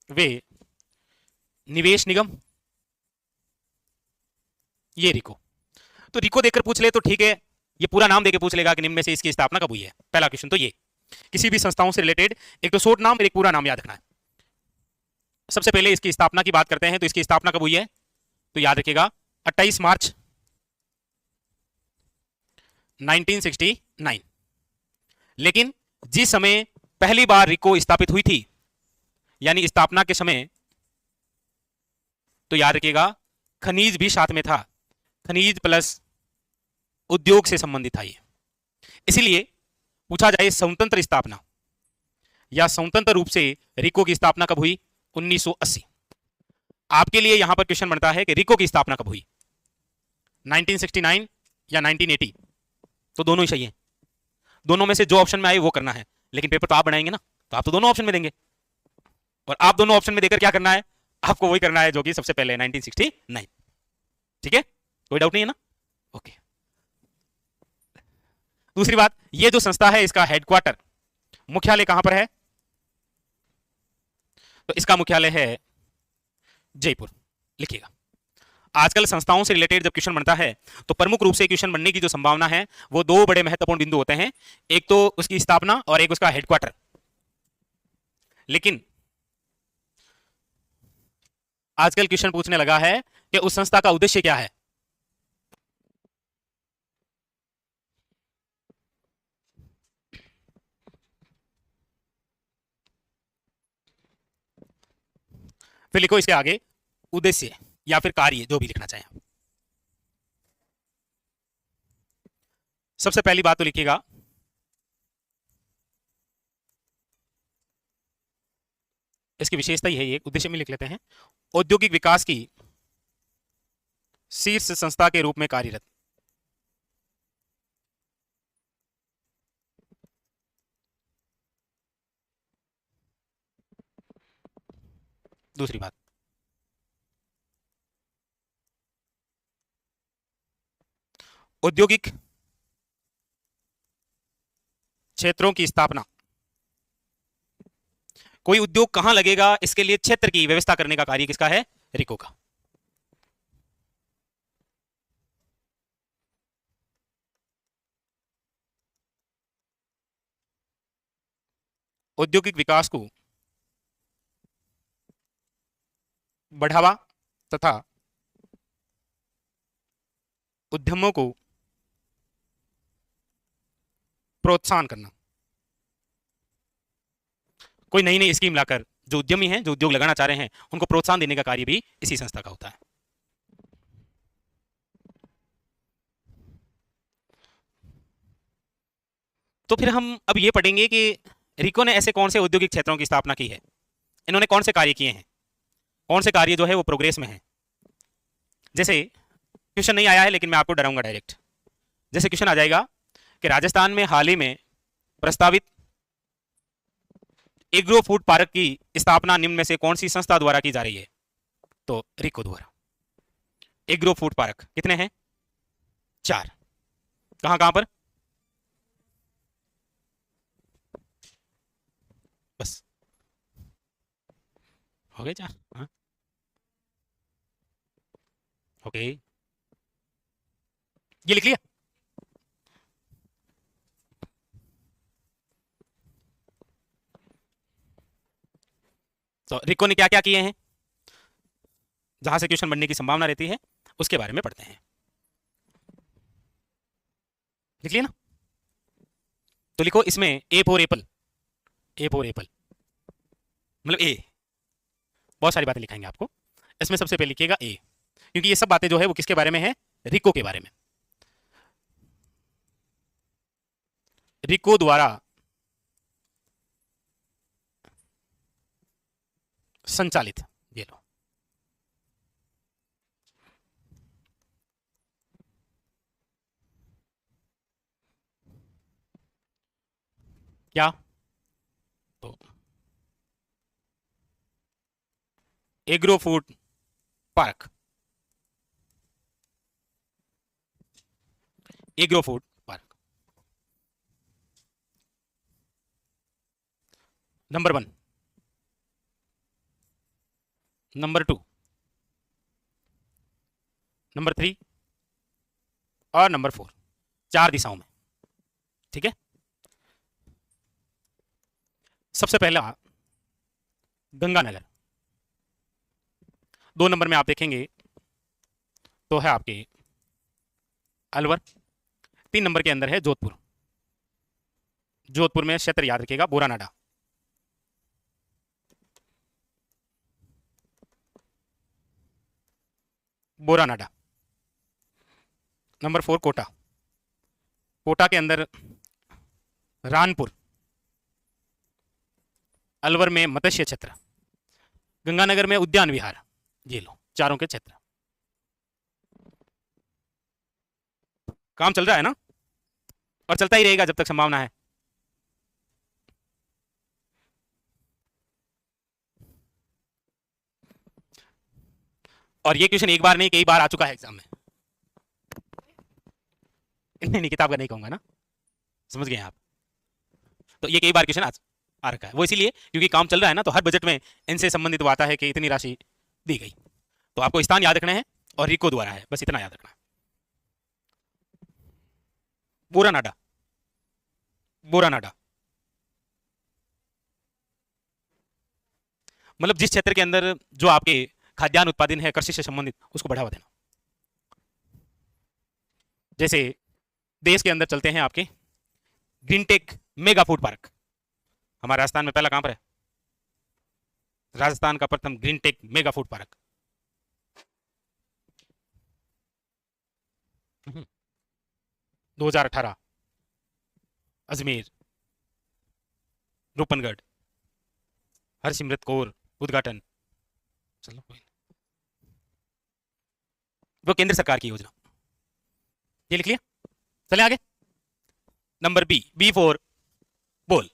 वे निवेश निगम, ये रिको। तो रिको देखकर पूछ ले तो ठीक है, ये पूरा नाम देकर पूछ लेगा कि निम्न में से इसकी स्थापना कब हुई है। पहला क्वेश्चन तो ये, किसी भी संस्थाओं से रिलेटेड एक तो शॉर्ट नाम, एक पूरा नाम याद रखना है। सबसे पहले इसकी स्थापना की बात करते हैं, तो इसकी स्थापना कब हुई है? तो याद रखिएगा 28 मार्च 1969। लेकिन जिस समय पहली बार रिको स्थापित हुई थी, यानी स्थापना के समय, तो याद रखिएगा खनिज भी साथ में था, खनिज प्लस उद्योग से संबंधित था ये। इसीलिए पूछा जाए स्वतंत्र स्थापना या स्वतंत्र रूप से रिको की स्थापना कब हुई? 1980। आपके लिए यहां पर क्वेश्चन बनता है कि रिको की स्थापना कब हुई, 1969 या 1980? तो दोनों ही सही है, दोनों में से जो ऑप्शन में आए वो करना है। लेकिन पेपर तो आप बनाएंगे ना, तो आप तो दोनों ऑप्शन में देंगे, और आप दोनों ऑप्शन में देकर क्या करना है? आपको वही करना है जो कि सबसे पहले 1969। ठीक है, कोई डाउट नहीं है ना? ओके। दूसरी बात, ये जो संस्था है इसका हेडक्वार्टर, मुख्यालय कहां पर है? तो इसका मुख्यालय है जयपुर। लिखिएगा। आजकल संस्थाओं से रिलेटेड जब क्वेश्चन बनता है तो प्रमुख रूप से क्वेश्चन बनने की जो संभावना है वो दो बड़े महत्वपूर्ण बिंदु होते हैं, एक तो उसकी स्थापना और एक उसका हेडक्वार्टर। लेकिन आजकल क्वेश्चन पूछने लगा है कि उस संस्था का उद्देश्य क्या है। फिर लिखो इसके आगे उद्देश्य या फिर कार्य, जो भी लिखना चाहें। सबसे पहली बात तो लिखिएगा, इसकी विशेषता ही है ये, उद्देश्य में लिख लेते हैं, औद्योगिक विकास की शीर्ष संस्था के रूप में कार्यरत। दूसरी बात, औद्योगिक क्षेत्रों की स्थापना, कोई उद्योग कहां लगेगा इसके लिए क्षेत्र की व्यवस्था करने का कार्य किसका है? रिको का। औद्योगिक विकास को बढ़ावा तथा उद्यमों को प्रोत्साहन करना, कोई नई नई स्कीम लाकर जो उद्यमी हैं, जो उद्योग लगाना चाह रहे हैं, उनको प्रोत्साहन देने का कार्य भी इसी संस्था का होता है। तो फिर हम अब ये पढ़ेंगे कि रिको ने ऐसे कौन से औद्योगिक क्षेत्रों की स्थापना की है, इन्होंने कौन से कार्य किए हैं, कौन से कार्य जो है वो प्रोग्रेस में है। जैसे क्वेश्चन नहीं आया है लेकिन मैं आपको डराऊंगा डायरेक्ट। जैसे क्वेश्चन आ जाएगा कि राजस्थान में हाल ही में प्रस्तावित एग्रो फूड पार्क की स्थापना निम्न में से कौन सी संस्था द्वारा की जा रही है? तो रिको द्वारा। एग्रो फूड पार्क कितने हैं? 4। कहां कहां पर? बस हो गए 4। हाँ ओके, ये लिख लिया। तो रिको ने क्या क्या किए हैं, जहां से क्वेश्चन बनने की संभावना रहती है उसके बारे में पढ़ते हैं। लिख लिया ना? तो लिखो इसमें A for Apple, A for Apple मतलब ए, बहुत सारी बातें लिखाएंगे आपको। इसमें सबसे पहले लिखिएगा ए, क्योंकि ये सब बातें जो है वो किसके बारे में है, रिको के बारे में। रिको द्वारा संचालित, ये लो, क्या, तो agro food park, agro food park number 1, number 2, number 3 और नंबर 4, 4 दिशाओं में। ठीक है, सबसे पहला गंगानगर, 2 नंबर में आप देखेंगे तो है आपके अलवर, 3 नंबर के अंदर है जोधपुर, जोधपुर में क्षेत्र याद रखिएगा बोरानाडा, बोरानाडा। नंबर 4 कोटा, कोटा के अंदर रानपुर, अलवर में मत्स्य क्षेत्र, गंगानगर में उद्यान विहार। ये लो, चारों के क्षेत्र। काम चल रहा है ना, और चलता ही रहेगा जब तक संभावना है। और ये क्वेश्चन एक बार नहीं कई बार आ चुका है एग्जाम में। नहीं, किताब का नहीं कहूंगा ना, समझ गए आप? तो ये कई बार क्वेश्चन आ रखा है, वो इसीलिए क्योंकि काम चल रहा है ना, तो हर बजट में इनसे संबंधित वो आता है कि इतनी राशि दी गई। तो आपको स्थान याद रखना है और रिको द्वारा है, बस इतना याद रखना है। बोरानाडा, बोरानाडा मतलब जिस क्षेत्र के अंदर जो आपके खाद्यान्न उत्पादन है कृषि से संबंधित, उसको बढ़ावा देना। जैसे देश के अंदर चलते हैं आपके ग्रीनटेक मेगा फूड पार्क, हमारे राजस्थान में पहला कहां पर है, राजस्थान का प्रथम greentech mega food park 2018 Ajmer, Roopangarh, Harsimrat Kaur उद्घाटन। चलो कोई, वो केंद्र सरकार की योजना, ये लिख लिया। चले आगे, नंबर बी, बी फॉर बोल,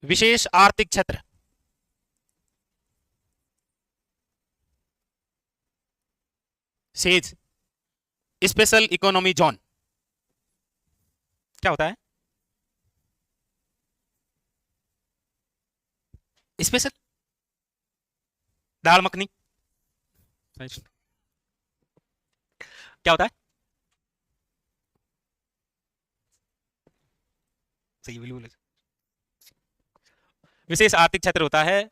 विशेष आर्थिक क्षेत्र, सेज, स्पेशल इकोनॉमी जोन। क्या होता है स्पेशल? दाल मखनी, क्या होता है? सही, बिल्कुल। विशेष आर्थिक क्षेत्र होता है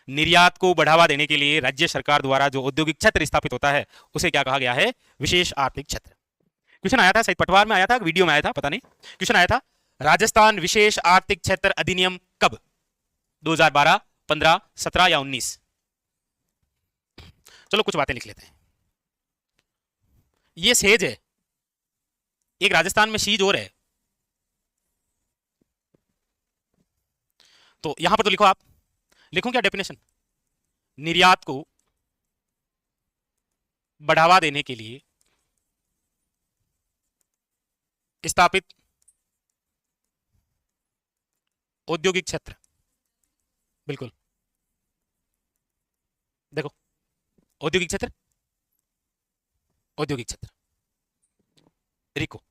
निर्यात को बढ़ावा देने के लिए राज्य सरकार द्वारा जो औद्योगिक क्षेत्र स्थापित होता है उसे क्या कहा गया है, विशेष आर्थिक क्षेत्र। क्वेश्चन आया था शायद पटवार में आया था, वीडियो में आया था, पता नहीं। क्वेश्चन आया था राजस्थान विशेष आर्थिक क्षेत्र अधिनियम कब, 2012, 15, 17 या 19? चलो कुछ बातें लिख लेते हैं। ये सेज है, एक राजस्थान में सीज और है, तो यहां पर तो लिखो, आप लिखो क्या डेफिनेशन, निर्यात को बढ़ावा देने के लिए स्थापित औद्योगिक क्षेत्र। बिल्कुल, देखो औद्योगिक क्षेत्र, औद्योगिक क्षेत्र रिको,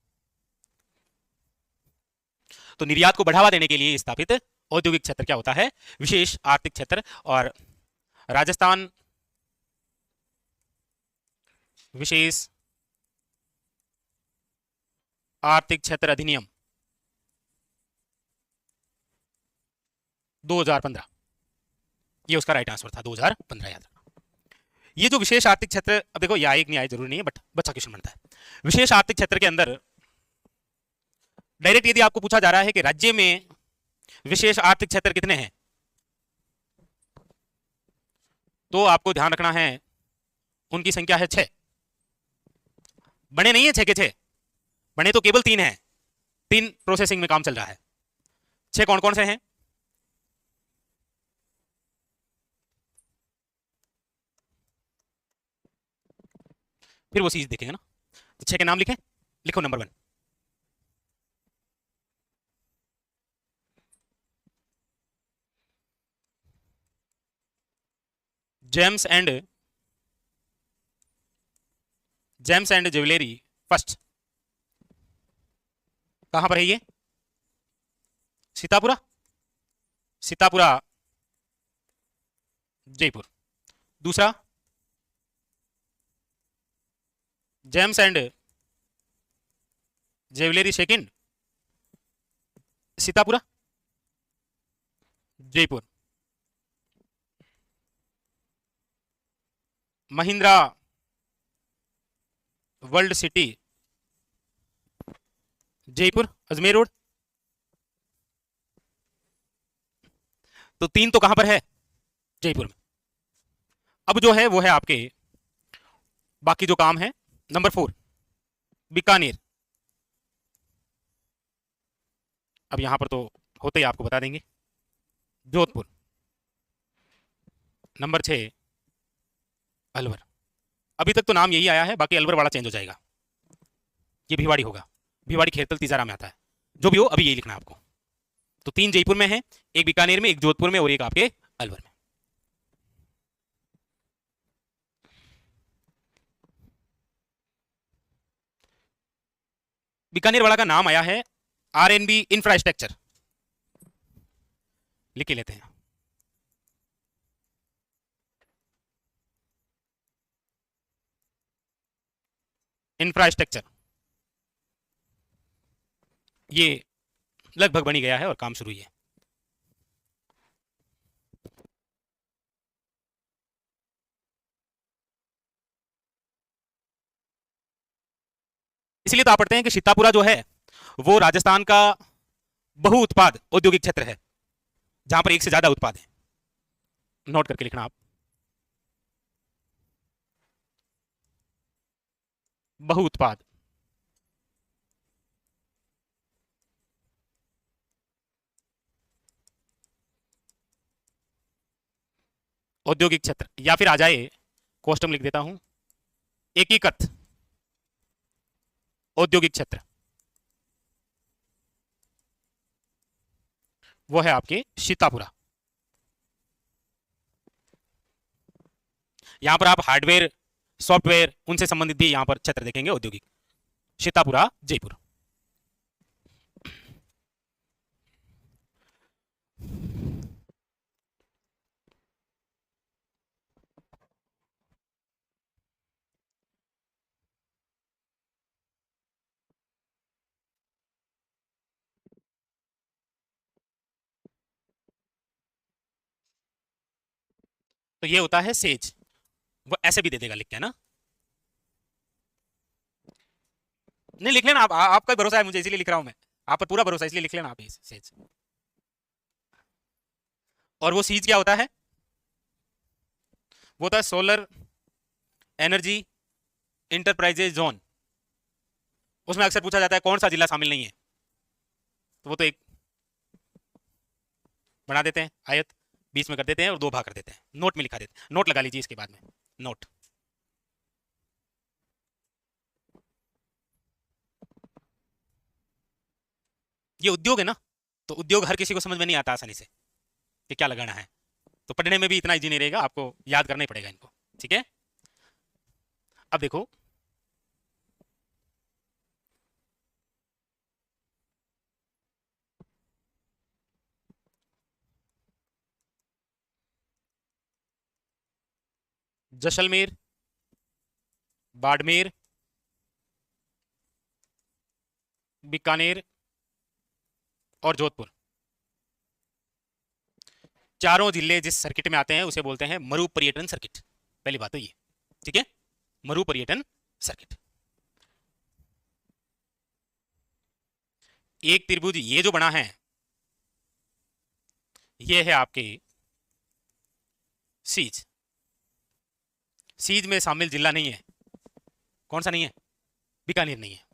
तो निर्यात को बढ़ावा देने के लिए स्थापित औद्योगिक क्षेत्र क्या होता है, विशेष आर्थिक क्षेत्र। और राजस्थान विशेष आर्थिक क्षेत्र अधिनियम 2015, ये उसका राइट आंसर था, 2015 याद रखना। ये जो विशेष आर्थिक क्षेत्र, अब देखो या एक नहीं आए जरूरी नहीं है, बट बच्चा क्वेश्चन बनता है। विशेष आर्थिक क्षेत्र के अंदर डायरेक्ट यदि आपको पूछा जा रहा है कि राज्य में विशेष आर्थिक क्षेत्र कितने हैं, तो आपको ध्यान रखना है उनकी संख्या है 6। बने नहीं है 6 के 6, बने तो केवल 3 हैं, 3 प्रोसेसिंग में काम चल रहा है। 6 कौन कौन से हैं? फिर वो चीज देखेंगे ना। तो 6 के नाम लिखें, लिखो। Number 1, James and jewellery first. कहां पर है ये? सीतापुरा, सीतापुरा जयपुर। दूसरा, James and jewellery second, Sitapura Jaipur. Mahindra world city Jaipur Ajmer road. तो 3 तो कहां पर है? जयपुर में। अब जो है वो है आपके बाकी जो काम है। नंबर 4, बीकानेर। अब यहां पर तो होते ही आपको बता देंगे। जोधपुर। नंबर 6, अलवर। अभी तक तो नाम यही आया है, बाकी अलवर वाला चेंज हो जाएगा, ये भिवाड़ी होगा। भिवाड़ी खेरतल तीजारा में आता है। जो भी हो अभी यही लिखना है आपको। तो 3 जयपुर में है, एक बीकानेर में, एक जोधपुर में और एक आपके अलवर में। बीकानेर वाला का नाम आया है आरएनबी इंफ्रास्ट्रक्चर, लिख के लेते हैं। इंफ्रास्ट्रक्चर ये लगभग बनी गया है और काम शुरू ही है। इसलिए तो आप पढ़ते हैं कि सीतापुरा जो है वो राजस्थान का बहु उत्पाद औद्योगिक क्षेत्र है, जहां पर एक से ज्यादा उत्पाद है। नोट करके लिखना आप, बहु उत्पाद औद्योगिक क्षेत्र, या फिर आ जाए कोष्टक लिख देता हूं, एकीकृत औद्योगिक क्षेत्र, वो है आपके सीतापुरा। यहां पर आप हार्डवेयर, सॉफ्टवेयर, उनसे संबंधित भी यहां पर क्षेत्र देखेंगे औद्योगिक। सीतापुरा जयपुर। तो ये होता है सेज, वो ऐसे भी दे देगा लिख के ना। नहीं लिख लेना आप, आपका भरोसा है मुझे इसीलिए लिख रहा हूं मैं, आप पर पूरा भरोसा इसलिए लिख लेना आप सेज। और वो सीज क्या होता है? वो होता है सोलर एनर्जी इंटरप्राइजेज जोन। उसमें अक्सर पूछा जाता है कौन सा जिला शामिल नहीं है, तो वो तो एक बना देते हैं आयत, बीच में कर देते हैं और 2 भाग कर देते हैं, नोट में लिखा देते हैं। नोट लगा लीजिए इसके बाद में, नोट। ये उद्योग है ना, तो उद्योग हर किसी को समझ में नहीं आता आसानी से कि क्या लगाना है, तो पढ़ने में भी इतना इजी नहीं रहेगा, आपको याद करना ही पड़ेगा इनको। ठीक है, अब देखो जैसलमेर, बाड़मेर, बीकानेर और जोधपुर, चारों जिले जिस सर्किट में आते हैं उसे बोलते हैं मरु पर्यटन सर्किट। पहली बात तो ये, ठीक है, मरु पर्यटन सर्किट। एक त्रिभुज ये जो बना है ये है आपके सीज। सीज में शामिल जिला नहीं है, कौन सा नहीं है, बीकानेर नहीं है।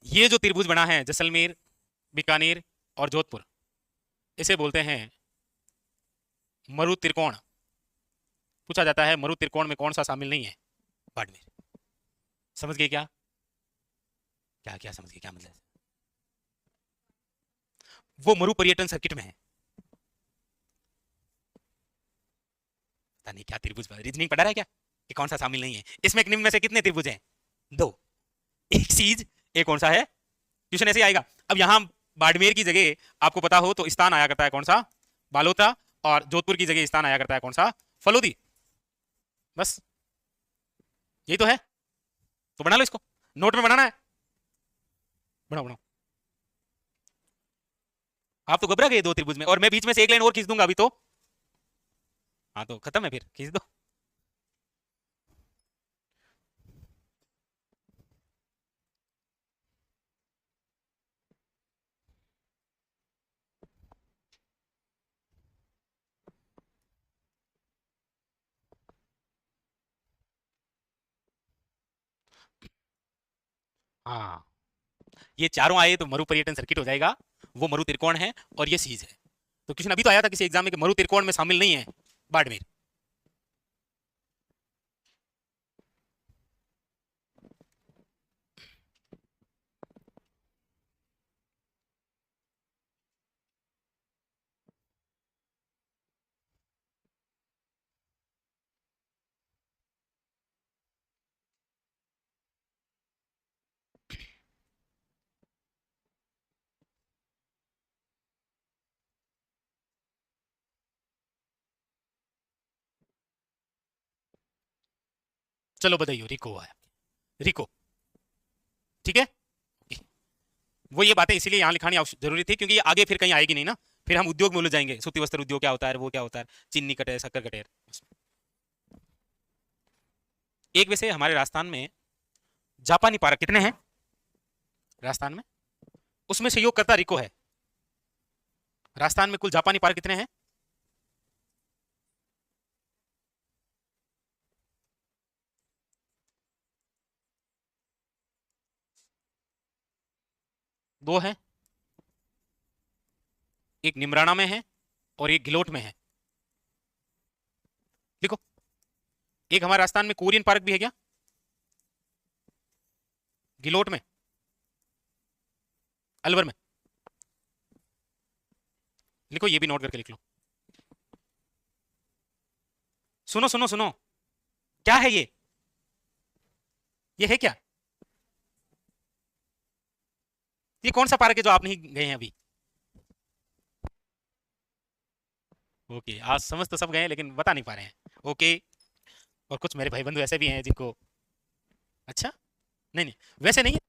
ये जो त्रिभुज बना है जैसलमेर, बीकानेर और जोधपुर, इसे बोलते हैं मरु त्रिकोण। पूछा जाता है मरु त्रिकोण में कौन सा शामिल नहीं है, बाड़मेर। समझ गए क्या, क्या क्या समझ गए, क्या मतलब, वो मरु पर्यटन सर्किट में है। पता नहीं क्या त्रिभुज, रीजनिंग पढ़ा रहा है क्या कि कौन सा शामिल नहीं है। इसमें निम्न में से कितने त्रिभुज हैं, दो, एक सीज, एक कौन सा है, क्वेश्चन ऐसे आएगा। अब यहां बाड़मेर की जगह आपको पता हो तो स्थान आया करता है कौन सा, बालोतरा, और जोधपुर की जगह स्थान आया करता है कौन सा, फलोदी। बस यही तो है, तो बना लो इसको, नोट में बनाना है, बनाओ बनाओ। आप तो घबरा गए दो त्रिभुज में, और मैं बीच में से एक लाइन और खींच दूंगा अभी तो, हाँ तो खत्म है, फिर खींच दो। हाँ, ये चारों आए तो मरु पर्यटन सर्किट हो जाएगा, वो मरु त्रिकोण है और ये सीज है। तो क्वेश्चन अभी तो आया था किसी एग्जाम में कि मरु त्रिकोण में शामिल नहीं है बाड़मेर। चलो बताइए, रिको आया, रिको, ठीक है। वो ये बातें इसीलिए यहाँ लिखानी जरूरी थी क्योंकि ये आगे फिर कहीं आएगी नहीं ना, फिर हम उद्योग में उलझ जाएंगे, सूती वस्त्र उद्योग क्या होता है, वो क्या होता है, चीनी कटे, शक्कर कटे। एक वैसे हमारे राजस्थान में जापानी पार्क कितने हैं राजस्थान में, उसमें सहयोग करता रिको है। राजस्थान में कुल जापानी पार्क कितने हैं, दो हैं, एक निमराना में है और एक गिलोट में है। लिखो, एक हमारे राजस्थान में कोरियन पार्क भी है क्या, गिलोट में, अलवर में। लिखो, ये भी नोट करके लिख लो। सुनो सुनो सुनो, क्या है ये है क्या, ये कौन सा पार्क है जो आप नहीं गए हैं अभी। ओके, आज समझ तो सब गए हैं लेकिन बता नहीं पा रहे हैं, ओके। और कुछ मेरे भाई बंधु ऐसे भी हैं जिनको, अच्छा, नहीं नहीं वैसे नहीं है।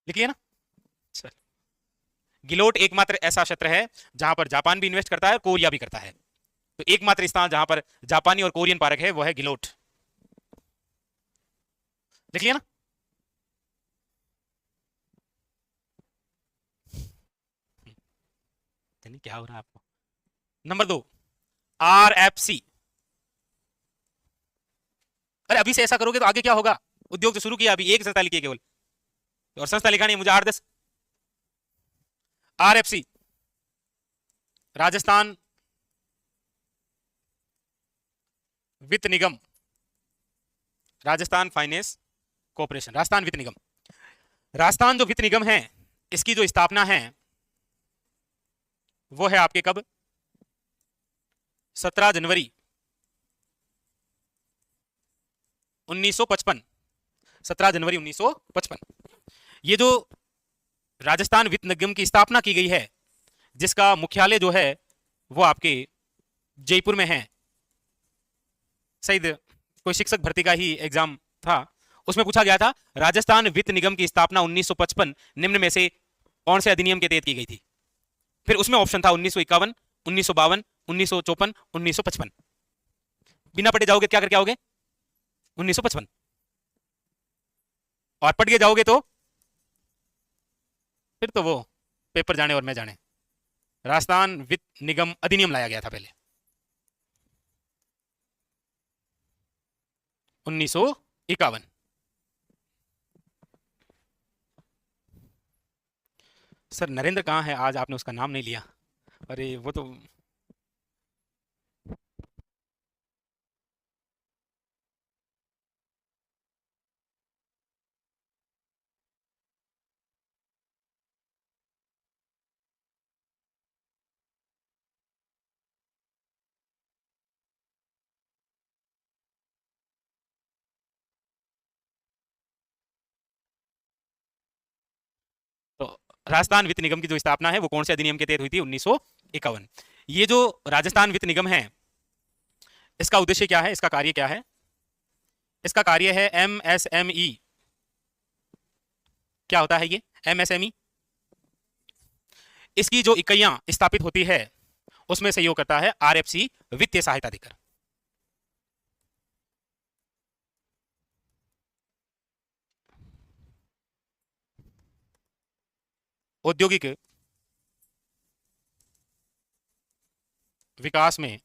लिख लिया ना, चल। गिलोट एकमात्र ऐसा क्षेत्र है जहां पर जापान भी इन्वेस्ट करता है, कोरिया भी करता है। तो एकमात्र स्थान जहां पर जापानी और कोरियन पार्क है वो है गिलोट। लिख लिया ना। नहीं क्या हो रहा है आपको। Number 2, RFC। अरे अभी से ऐसा करोगे तो आगे क्या होगा, उद्योग जो शुरू किया अभी एक संस्था लिखी है केवल, और संस्था लिखा नहीं मुझे 8-10। आरएफसी राजस्थान वित्त निगम, राजस्थान फाइनेंस कॉर्पोरेशन, राजस्थान वित्त निगम। राजस्थान जो वित्त निगम है इसकी जो स्थापना है वो है आपके कब, 17 जनवरी 1955, 17 जनवरी 1955। ये जो राजस्थान वित्त निगम की स्थापना की गई है जिसका मुख्यालय जो है वो आपके जयपुर में है। शायद कोई शिक्षक भर्ती का ही एग्जाम था, उसमें पूछा गया था राजस्थान वित्त निगम की स्थापना 1955 निम्न में से कौन से अधिनियम के तहत की गई थी। फिर उसमें ऑप्शन था 1951, 1952, 1954, 1955। बिना पढ़े जाओगे क्या करके आओगे, 1955, और पढ़ के जाओगे तो फिर तो वो पेपर जाने और मैं जाने। राजस्थान वित्त निगम अधिनियम लाया गया था पहले 1951। सर नरेंद्र कहाँ है, आज आपने उसका नाम नहीं लिया। अरे वो तो तो राजस्थान वित्त निगम की जो स्थापना है वो कौन से अधिनियम के तहत हुई थी, 1951। ये जो राजस्थान वित्त निगम है इसका उद्देश्य क्या है, इसका कार्य क्या है, इसका कार्य है एमएसएमई। क्या होता है ये एमएसएमई, इसकी जो इकाइयां स्थापित होती है उसमें सहयोग करता है आरएफसी वित्तीय सहायता देकर। औद्योगिक विकास में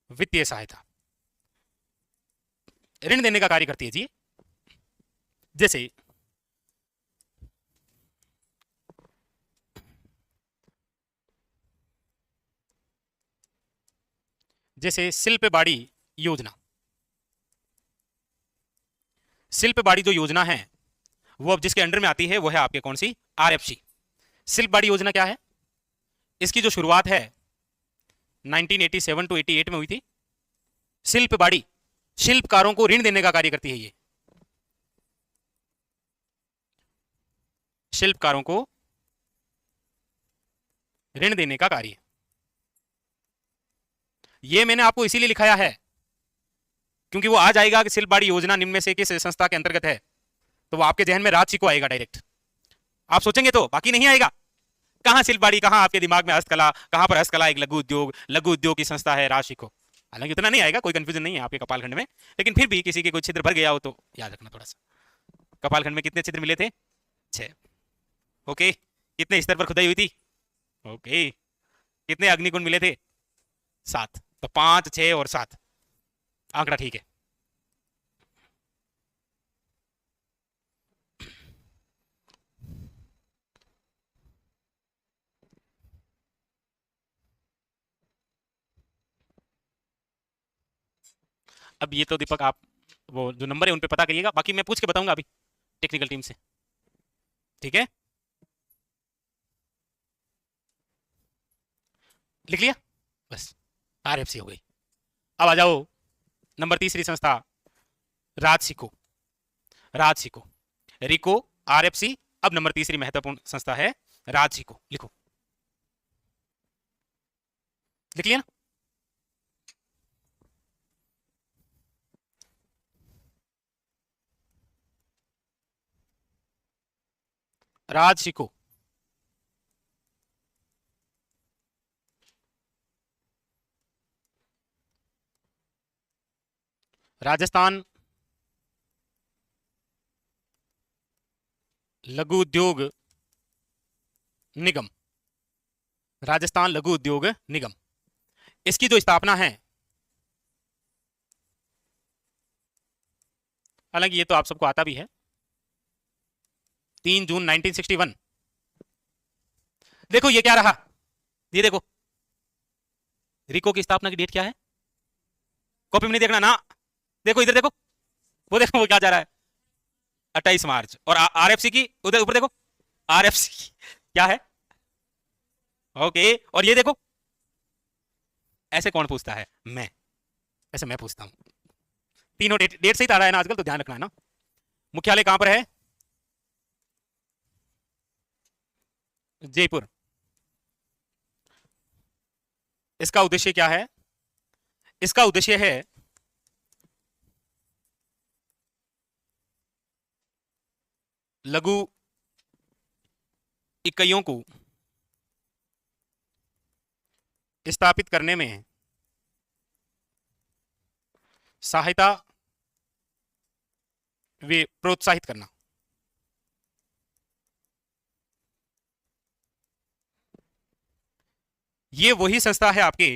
वित्तीय सहायता ऋण देने का कार्य करती है जी। जैसे जैसे शिल्प बाड़ी योजना, शिल्प बाड़ी जो योजना है वो अब जिसके अंडर में आती है वो है आपके कौन सी, आरएफसी। शिल्प बाड़ी योजना क्या है, इसकी जो शुरुआत है 1987 टू 88 में हुई थी। शिल्प बाड़ी शिल्पकारों को ऋण देने का कार्य करती है। ये शिल्पकारों को ऋण देने का कार्य, ये मैंने आपको इसीलिए लिखाया है क्योंकि वो आ जाएगा कि शिल्प बाड़ी योजना निम्न में से किस संस्था के अंतर्गत है, तो वो आपके जहन में राजसी को आएगा डायरेक्ट, आप सोचेंगे तो, बाकी नहीं आएगा। कहां शिल्प बाड़ी, कहां आपके दिमाग में हस्तकला, कहां पर हस्तकला एक लघु उद्योग की संस्था है राजसी को। हालांकि उतना नहीं आएगा, कोई कंफ्यूजन नहीं है आपके कपालखंड में, लेकिन फिर भी किसी के कोई छिद्र भर गया हो तो याद रखना थोड़ा सा। कपालखंड में कितने छिद्र मिले थे, 6। ओके, कितने स्तर पर खुदाई हुई थी, ओके, कितने अग्निकुंड मिले थे, 7। तो 5, 6 और 7 आंकड़ा ठीक है। अब ये तो दीपक आप वो जो नंबर है उन पे पता करिएगा, बाकी मैं पूछ के बताऊंगा अभी टेक्निकल टीम से, ठीक है। लिख लिया, बस आरएफसी हो गई। अब आ जाओ नंबर तीसरी संस्था, राजसिको। राजसिको, रिको, आरएफसी। अब नंबर तीसरी महत्वपूर्ण संस्था है राजसिको, लिखो, लिख लिया ना। राजसिको राजस्थान लघु उद्योग निगम, राजस्थान लघु उद्योग निगम, इसकी जो स्थापना है हालांकि ये तो आप सबको आता भी है। 3 जून 1961। देखो ये क्या रहा, ये देखो रिको की स्थापना की डेट क्या है, कॉपी में नहीं देखना ना, देखो इधर देखो, वो देखो वो क्या जा रहा है, 28 मार्च। और आरएफसी की उधर ऊपर देखो, आरएफसी क्या है, ओके। और ये देखो, ऐसे कौन पूछता है, मैं, ऐसे मैं पूछता हूं। तीनों डेट डेट सही आ रहा है ना आजकल, तो ध्यान रखना है ना। मुख्यालय कहां पर है, जयपुर। इसका उद्देश्य क्या है, इसका उद्देश्य है लघु इकाइयों को स्थापित करने में सहायता वे प्रोत्साहित करना। ये वही संस्था है आपके,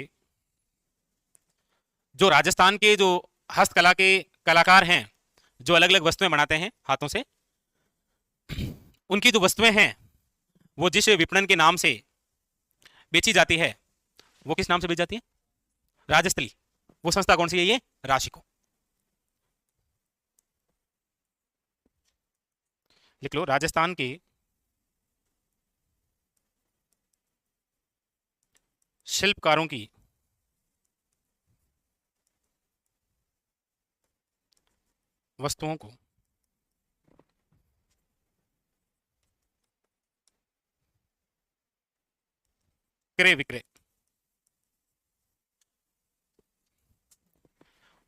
जो राजस्थान के जो हस्तकला के कलाकार हैं, जो अलग अलग वस्तुएं बनाते हैं हाथों से, उनकी जो वस्तुएं हैं वो जिस विपणन के नाम से बेची जाती है, वो किस नाम से बेची जाती है, राजस्थली। वो संस्था कौन सी है, ये राशिको। लिख लो, राजस्थान के शिल्पकारों की वस्तुओं को क्रय विक्रय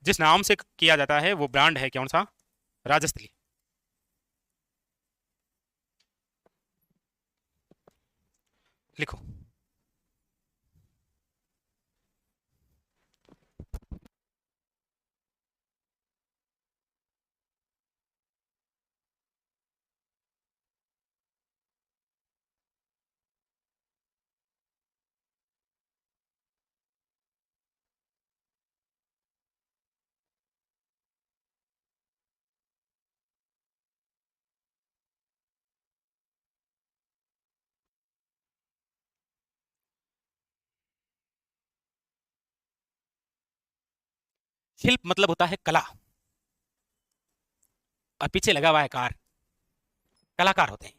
जिस नाम से किया जाता है वो ब्रांड है कौन सा, राजस्थली। लिखो, शिल्प मतलब होता है कला, और पीछे लगा हुआ है कार, कलाकार होते हैं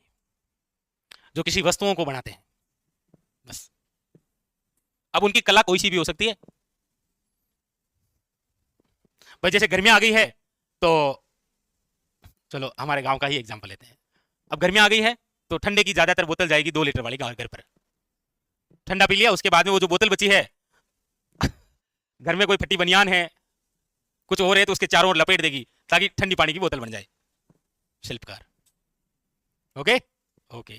जो किसी वस्तुओं को बनाते हैं, बस। अब उनकी कला कोई सी भी हो सकती है भाई, जैसे गर्मियां आ गई है तो चलो हमारे गांव का ही एग्जांपल लेते हैं। अब गर्मियां आ गई है तो ठंडे की ज्यादातर बोतल जाएगी 2 लीटर वाली घर पर, ठंडा पी लिया, उसके बाद में वो जो बोतल बची है घर में कोई फटी बनियान है, कुछ और है, तो उसके चारों ओर लपेट देगी ताकि ठंडी पानी की बोतल बन जाए। शिल्पकार, ओके ओके,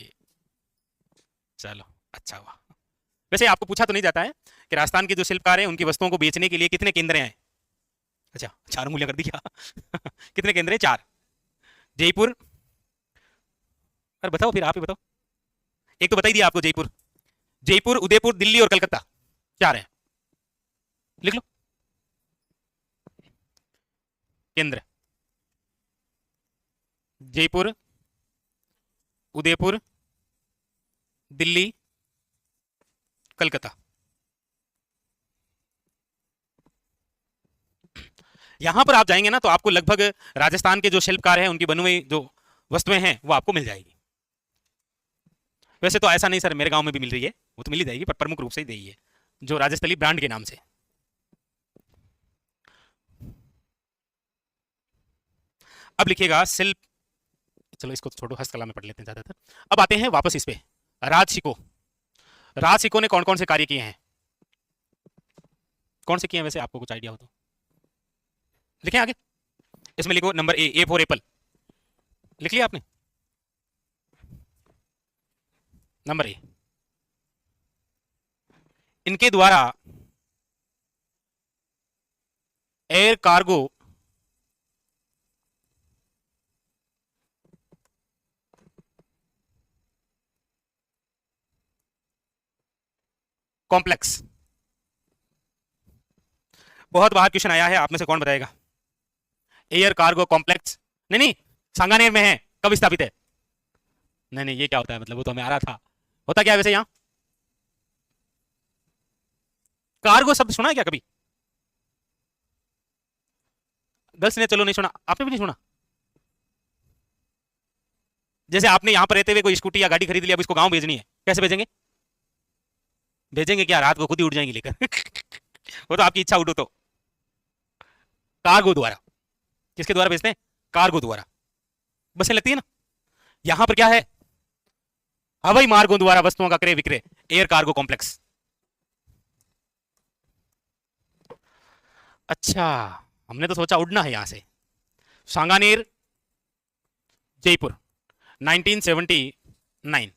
चलो अच्छा हुआ। वैसे आपको पूछा तो नहीं जाता है कि राजस्थान के जो शिल्पकार हैं उनकी वस्तुओं को बेचने के लिए कितने केंद्र हैं। अच्छा, 4 मूल्य कर दिया कितने केंद्र हैं, 4। जयपुर, अरे बताओ फिर, आप ही बताओ। एक तो बता ही दिया आपको, जयपुर, जयपुर, उदयपुर, दिल्ली और कलकत्ता, 4 है। लिख लो केंद्र, जयपुर, उदयपुर, दिल्ली, कलकत्ता। यहां पर आप जाएंगे ना तो आपको लगभग राजस्थान के जो शिल्पकार हैं उनकी बनी हुई जो वस्तुएं हैं वो आपको मिल जाएगी। वैसे तो ऐसा नहीं सर, मेरे गांव में भी मिल रही है, वो तो मिल ही जाएगी, पर प्रमुख रूप से ही यही है जो राजस्थली ब्रांड के नाम से। अब लिखिएगा शिल्प, चलो इसको तो छोड़ो, हस्तकला में पढ़ लेते हैं ज्यादातर। अब आते हैं वापस इस पे, राजशिको। राजशिको ने कौन कौन से कार्य किए हैं, कौन से किए हैं वैसे, आपको कुछ आइडिया हो तो लिखें आगे। इसमें लिखो नंबर ए फॉर एप्पल, लिख लिया आपने, नंबर ए। इनके द्वारा एयर कार्गो कॉम्प्लेक्स, बहुत बार क्वेश्चन आया है, आप में से कौन बताएगा, एयर कार्गो कॉम्प्लेक्स नहीं नहीं, सांगानेर में है, कब स्थापित है? नहीं नहीं, ये क्या होता है, मतलब वो तो हमें आ रहा था। होता क्या है वैसे यहाँ? कार्गो शब्द सुना है क्या कभी? गर्ल्स ने चलो नहीं सुना, आपने भी नहीं सुना? जैसे आपने यहाँ पर रहते हुए कोई स्कूटी या गाड़ी खरीद लिया, अब इसको गांव भेजनी है, कैसे भेजेंगे? भेजेंगे क्या, रात को खुद ही उड़ जाएंगी लेकर। वो तो आपकी इच्छा, उठो तो। कार्गो द्वारा। किसके द्वारा भेजते हैं? कार्गो द्वारा। बसें लगती है ना, यहां पर क्या है? हवाई मार्गों द्वारा वस्तुओं का क्रय विक्रय, एयर कार्गो कॉम्प्लेक्स। अच्छा, हमने तो सोचा उड़ना है यहां से। सांगानेर, जयपुर, 1979।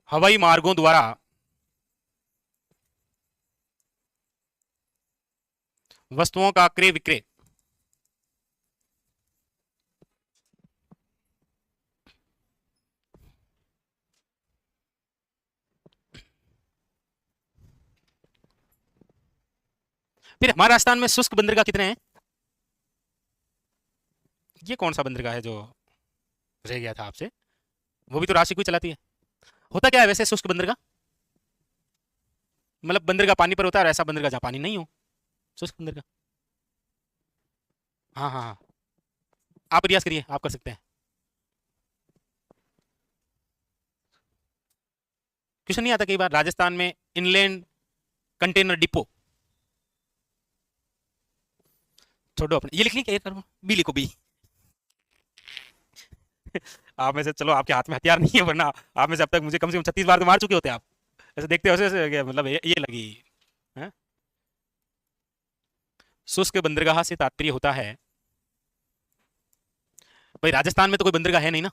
हवाई मार्गों द्वारा वस्तुओं का क्रय विक्रय। फिर हमारे राजस्थान में शुष्क बंदरगाह कितने हैं? ये कौन सा बंदरगाह है जो रह गया था आपसे? वो भी तो राशि को ही चलाती है। होता क्या है वैसे शुष्क बंदरगाह? मतलब बंदरगाह पानी पर होता है और ऐसा बंदरगाह जहाँ पानी नहीं हो, शुष्क बंदरगाह। हाँ हाँ हाँ, आप प्रयास करिए, आप कर सकते हैं। क्वेश्चन नहीं आता कई बार, राजस्थान में इनलैंड कंटेनर डिपो। छोड़ो अपने, ये लिख ली क्या, करो बी, लिखो बी। आप में से चलो, आपके हाथ में हथियार नहीं है, वरना आप में से अब तक मुझे कम से कम 36 बार तो मार चुके होते आप। ऐसे देखते हो, ऐसे मतलब ये लगी है? शुष्क बंदरगाह से तात्पर्य होता है, भाई राजस्थान में तो कोई बंदरगाह है नहीं ना,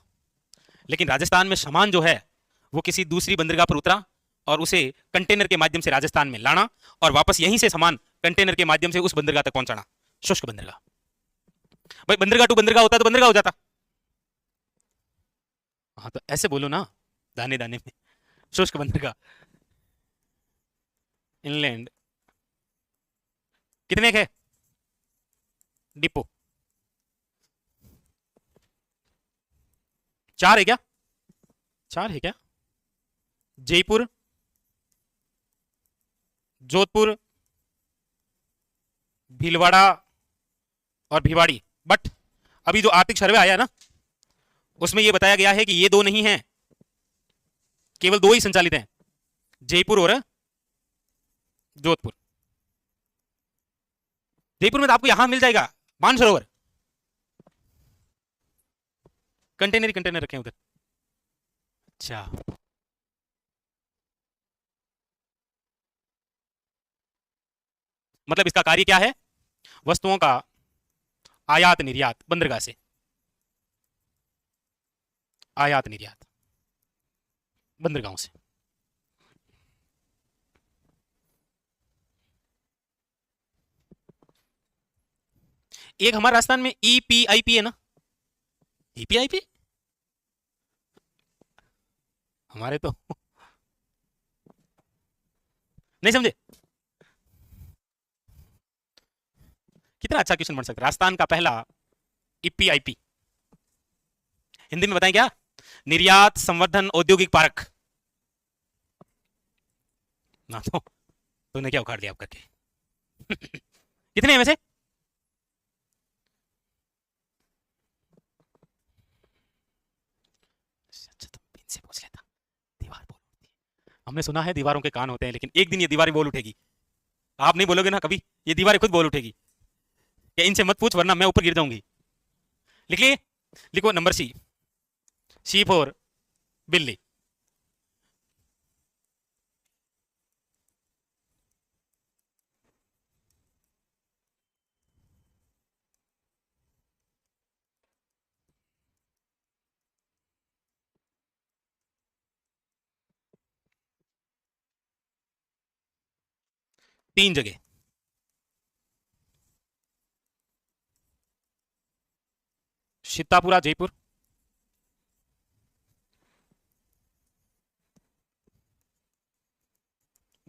लेकिन राजस्थान में सामान जो है वो किसी दूसरी बंदरगाह पर उतरा और उसे कंटेनर के माध्यम से राजस्थान में लाना, और वापस यहीं से सामान कंटेनर के माध्यम से उस बंदरगाह तक पहुंचाना, शुष्क बंदरगाह। भाई बंदरगाह टू बंदरगाह होता तो बंदरगाह हो जाता। हाँ तो ऐसे बोलो ना, दाने दाने में। शुष्क बंदरगाह, इनलैंड, कितने के डिपो? 4 है क्या? 4 है क्या? जयपुर, जोधपुर, भीलवाड़ा और भिवाड़ी। बट अभी जो आर्थिक सर्वे आया ना, उसमें यह बताया गया है कि ये 2 नहीं है, केवल 2 ही संचालित हैं, जयपुर और जोधपुर। जयपुर में तो आपको यहां मिल जाएगा मानसरोवर, कंटेनर ही कंटेनर रखे हैं उधर। अच्छा, मतलब इसका कार्य क्या है? वस्तुओं का आयात निर्यात बंदरगाह से, आयात निर्यात बंदरगाहों से। एक हमारे राजस्थान में ईपीआईपी है ना, ईपीआईपी हमारे तो नहीं समझे। कितना अच्छा क्वेश्चन बन सकता है, राजस्थान का पहला ईपीआईपी। हिंदी में बताएं क्या? निर्यात संवर्धन औद्योगिक पार्क। ना तो तूने क्या उखाड़ दिया आप करके। कितने हैं वैसे? अच्छा, तुम पिन से पूछ लेता। दीवार बोल उठती है, हमने सुना है दीवारों के कान होते हैं, लेकिन एक दिन ये दीवारें बोल उठेगी। आप नहीं बोलोगे ना कभी, ये दीवारें खुद बोल उठेगी कि इनसे मत पूछ वरना मैं ऊपर गिर जाऊंगी। लिखिए, लिखो नंबर सी, सी फॉर बिल्ली। 3 जगह, सीतापुरा जयपुर,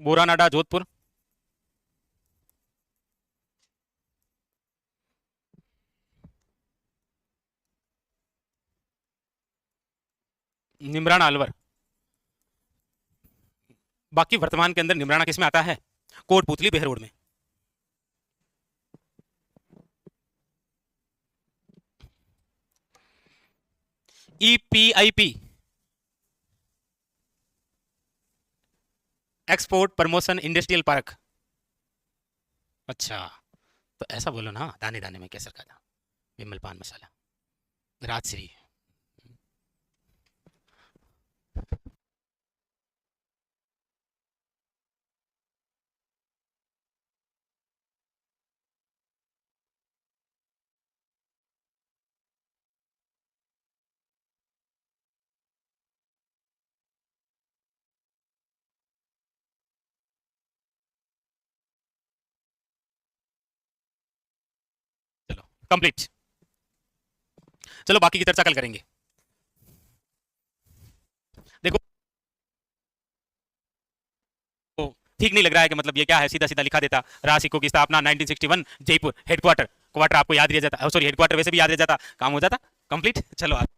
बोरानाडा जोधपुर, निमराना अलवर। बाकी वर्तमान के अंदर निमराना किस में आता है? कोटपुतली बेहर रोड में। EPIP, export promotion industrial park. अच्छा, तो ऐसा बोलो ना, दाने दाने में केसर का था, विमल पान मसाला, राजश्री। चलो कंप्लीट। चलो बाकी की चर्चा कल करेंगे। देखो, ठीक नहीं लग रहा है कि मतलब ये क्या है, सीधा सीधा लिखा देता, रासिको की स्थापना 1961 जयपुर, हेडक्वार्टर, क्वार्टर आपको याद रह जाता, सॉरी हेडक्वार्टर वैसे भी याद रह जाता, काम हो जाता कंप्लीट। चलो आप